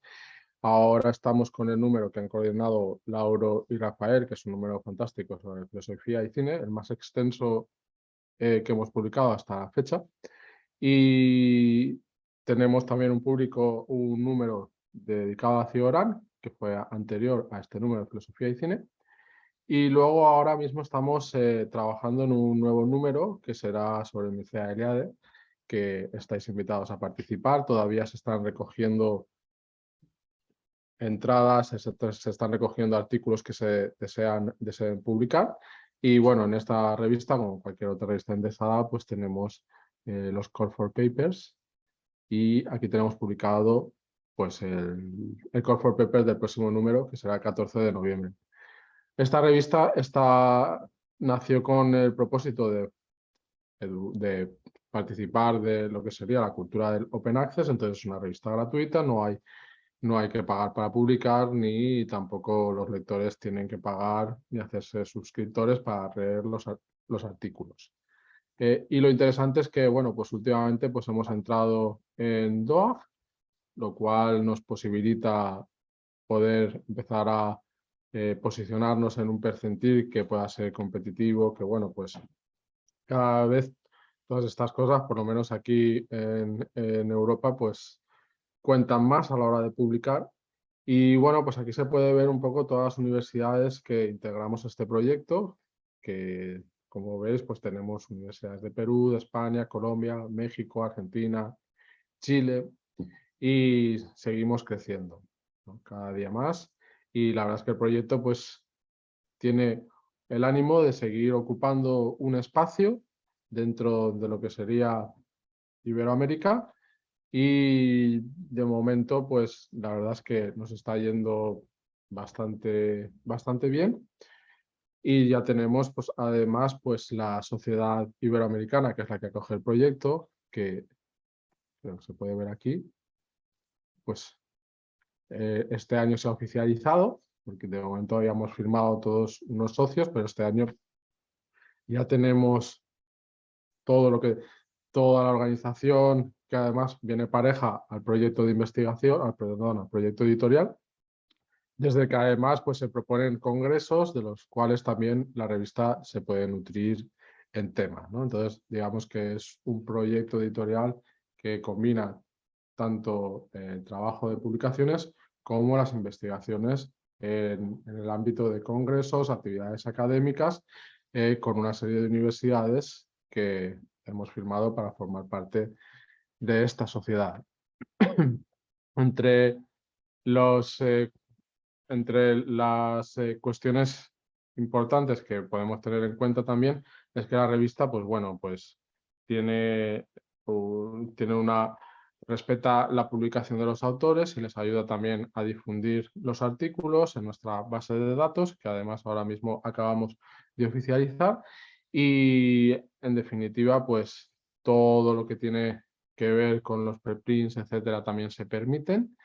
Ahora estamos con el número que han coordinado Lauro y Rafael, que es un número fantástico sobre filosofía y cine, el más extenso que hemos publicado hasta la fecha. Y tenemos también un número dedicado a Cioran, que fue anterior a este número de filosofía y cine. Y luego ahora mismo estamos trabajando en un nuevo número que será sobre el Mircea Eliade, que estáis invitados a participar. Todavía se están recogiendo entradas, se están recogiendo artículos que se deseen publicar. Y bueno, en esta revista, como cualquier otra revista indexada, pues tenemos los Call for Papers, y aquí tenemos publicado pues el Call for Papers del próximo número, que será el 14 de noviembre. Esta revista nació con el propósito de participar de lo que sería la cultura del Open Access. Entonces es una revista gratuita, no hay que pagar para publicar, ni tampoco los lectores tienen que pagar ni hacerse suscriptores para leer los artículos. Y lo interesante es que, bueno, pues últimamente pues hemos entrado en DOAG, lo cual nos posibilita poder empezar a posicionarnos en un percentil que pueda ser competitivo, que bueno, pues cada vez todas estas cosas, por lo menos aquí en Europa, pues cuentan más a la hora de publicar. Y bueno, pues aquí se puede ver un poco todas las universidades que integramos este proyecto, que como veis, pues tenemos universidades de Perú, de España, Colombia, México, Argentina, Chile, y seguimos creciendo, ¿no? Cada día más. Y la verdad es que el proyecto pues tiene el ánimo de seguir ocupando un espacio dentro de lo que sería Iberoamérica, y de momento pues la verdad es que nos está yendo bastante bien. Y ya tenemos pues además pues la Sociedad Iberoamericana, que es la que acoge el proyecto, que se puede ver aquí, pues este año se ha oficializado, porque de momento habíamos firmado todos unos socios, pero este año ya tenemos toda la organización, que además viene pareja al proyecto de investigación, al proyecto editorial, desde que además pues, se proponen congresos de los cuales también la revista se puede nutrir en temas, ¿no? Entonces, digamos que es un proyecto editorial que combina tanto el trabajo de publicaciones como las investigaciones en el ámbito de congresos, actividades académicas, con una serie de universidades que hemos firmado para formar parte de esta sociedad. Entre las cuestiones importantes que podemos tener en cuenta también es que la revista, pues bueno, pues respeta la publicación de los autores y les ayuda también a difundir los artículos en nuestra base de datos, que además ahora mismo acabamos de oficializar. Y en definitiva, pues todo lo que tiene que ver con los preprints, etcétera, también se permiten.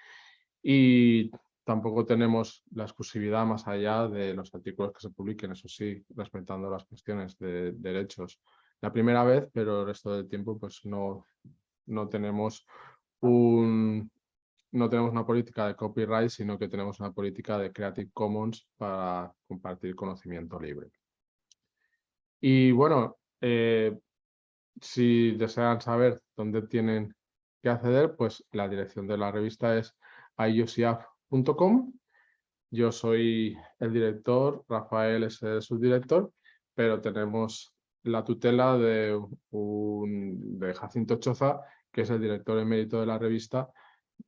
Y tampoco tenemos la exclusividad más allá de los artículos que se publiquen, eso sí, respetando las cuestiones de derechos la primera vez, pero el resto del tiempo pues no tenemos una política de copyright, sino que tenemos una política de Creative Commons para compartir conocimiento libre. Y bueno, si desean saber dónde tienen que acceder, pues la dirección de la revista es iucf.com. Yo soy el director, Rafael es el subdirector, pero tenemos la tutela de Jacinto Choza, que es el director emérito de la revista,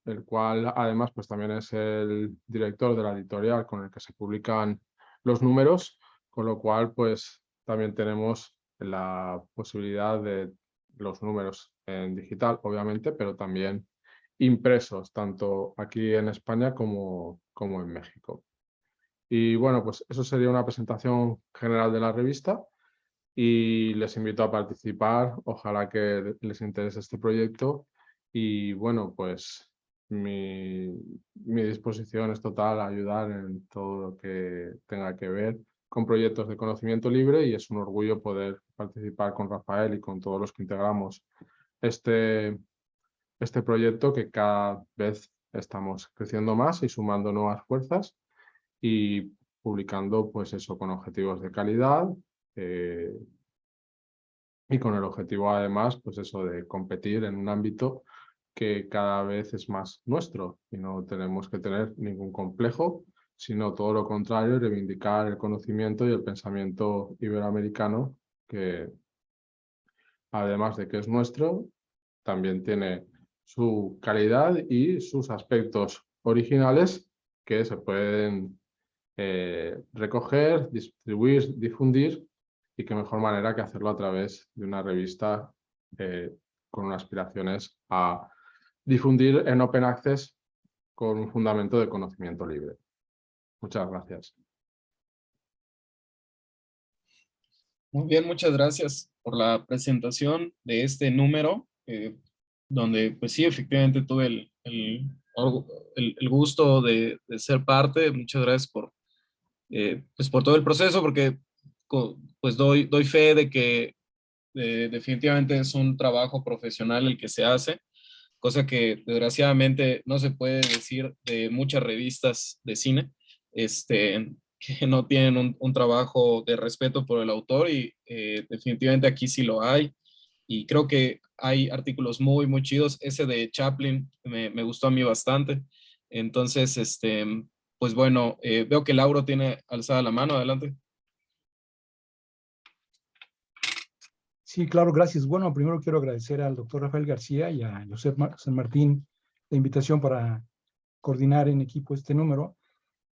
el cual además pues también es el director de la editorial con el que se publican los números, con lo cual pues también tenemos la posibilidad de los números en digital, obviamente, pero también impresos, tanto aquí en España como en México. Y bueno, pues eso sería una presentación general de la revista y les invito a participar. Ojalá que les interese este proyecto y bueno, pues mi disposición es total a ayudar en todo lo que tenga que ver con proyectos de conocimiento libre, y es un orgullo poder participar con Rafael y con todos los que integramos este proyecto, que cada vez estamos creciendo más y sumando nuevas fuerzas y publicando pues eso con objetivos de calidad y con el objetivo además pues eso de competir en un ámbito que cada vez es más nuestro y no tenemos que tener ningún complejo, sino todo lo contrario, reivindicar el conocimiento y el pensamiento iberoamericano, que además de que es nuestro, también tiene su calidad y sus aspectos originales que se pueden recoger, distribuir, difundir, y qué mejor manera que hacerlo a través de una revista con unas aspiraciones a difundir en Open Access con un fundamento de conocimiento libre. Muchas gracias. Muy bien, muchas gracias por la presentación de este número, donde pues sí, efectivamente tuve el gusto de ser parte. Muchas gracias pues por todo el proceso, porque pues doy fe de que definitivamente es un trabajo profesional el que se hace, cosa que desgraciadamente no se puede decir de muchas revistas de cine, que no tienen un trabajo de respeto por el autor, y definitivamente aquí sí lo hay. Y creo que hay artículos muy, muy chidos. Ese de Chaplin me gustó a mí bastante. Entonces, pues bueno, veo que Lauro tiene alzada la mano. Adelante. Sí, claro, gracias. Bueno, primero quiero agradecer al doctor Rafael García y a José San Martín la invitación para coordinar en equipo este número.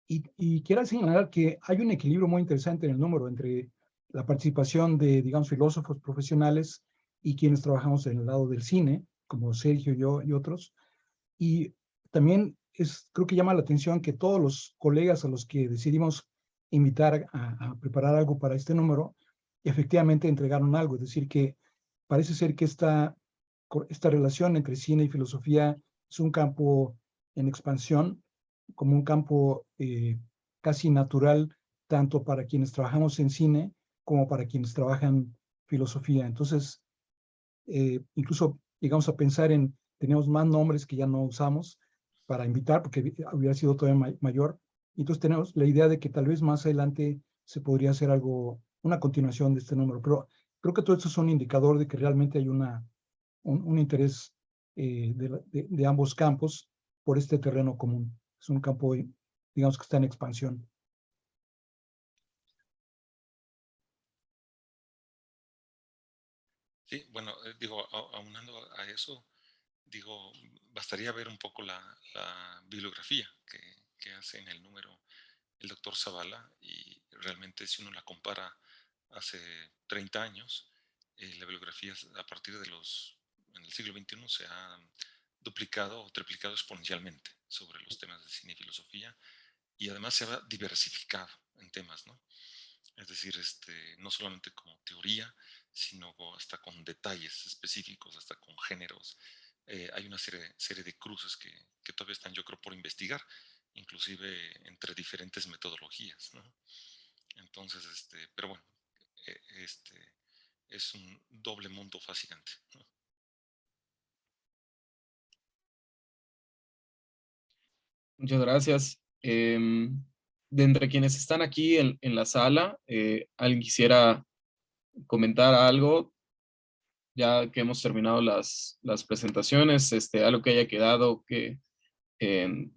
Y quiero señalar que hay un equilibrio muy interesante en el número entre la participación de, digamos, filósofos profesionales y quienes trabajamos en el lado del cine, como Sergio, yo y otros. Y también creo que llama la atención que todos los colegas a los que decidimos invitar a preparar algo para este número, efectivamente entregaron algo. Es decir, que parece ser que esta relación entre cine y filosofía es un campo en expansión, como un campo casi natural, tanto para quienes trabajamos en cine como para quienes trabajan filosofía. Entonces, incluso llegamos a pensar tenemos más nombres que ya no usamos para invitar, porque hubiera sido todavía mayor. Entonces tenemos la idea de que tal vez más adelante se podría hacer algo, una continuación de este número. Pero creo que todo esto es un indicador de que realmente hay un interés de ambos campos por este terreno común. Es un campo, digamos, que está en expansión. Sí, bueno, digo, aunando a eso, digo, bastaría ver un poco la bibliografía que hace en el número el doctor Zavala, y realmente si uno la compara hace 30 años, la bibliografía a partir en el siglo XXI se ha duplicado o triplicado exponencialmente sobre los temas de cine y filosofía, y además se ha diversificado en temas, ¿no? Es decir, no solamente como teoría, sino hasta con detalles específicos, hasta con géneros. Hay una serie de cruces que todavía están, yo creo, por investigar, inclusive entre diferentes metodologías, ¿no? Entonces, pero bueno, es un doble mundo fascinante, ¿no? Muchas gracias. De entre quienes están aquí en la sala, ¿alguien quisiera comentar algo? Ya que hemos terminado las presentaciones, algo que haya quedado em,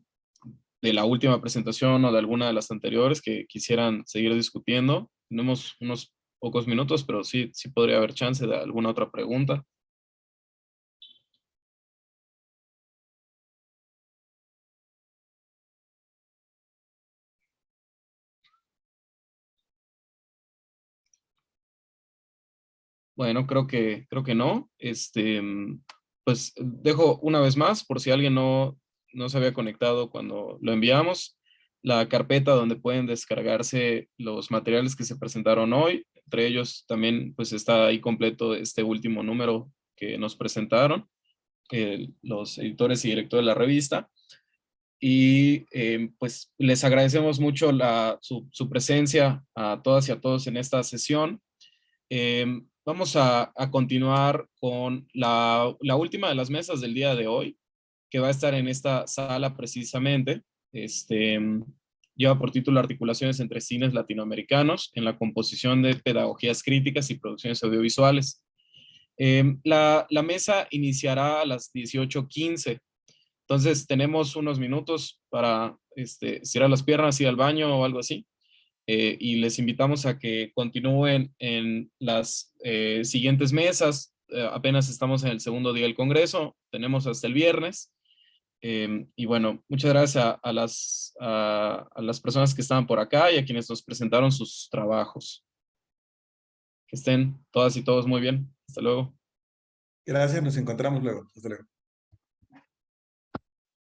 de la última presentación o de alguna de las anteriores que quisieran seguir discutiendo. Tenemos unos pocos minutos, pero sí podría haber chance de alguna otra pregunta. Bueno, creo que no. Pues dejo una vez más, por si alguien no se había conectado cuando lo enviamos, la carpeta donde pueden descargarse los materiales que se presentaron hoy. Entre ellos también pues está ahí completo este último número que nos presentaron los editores y directores de la revista. Y pues les agradecemos mucho su presencia a todas y a todos en esta sesión. Vamos a continuar con la última de las mesas del día de hoy, que va a estar en esta sala precisamente. Lleva por título Articulaciones entre cines latinoamericanos en la composición de pedagogías críticas y producciones audiovisuales. La mesa iniciará a las 18:15. Entonces tenemos unos minutos para estirar las piernas, ir al baño o algo así. Y les invitamos a que continúen en las siguientes mesas. Apenas estamos en el segundo día del Congreso, tenemos hasta el viernes. Y bueno, muchas gracias a las personas que estaban por acá y a quienes nos presentaron sus trabajos. Que estén todas y todos muy bien. Hasta luego. Gracias, nos encontramos luego. Hasta luego.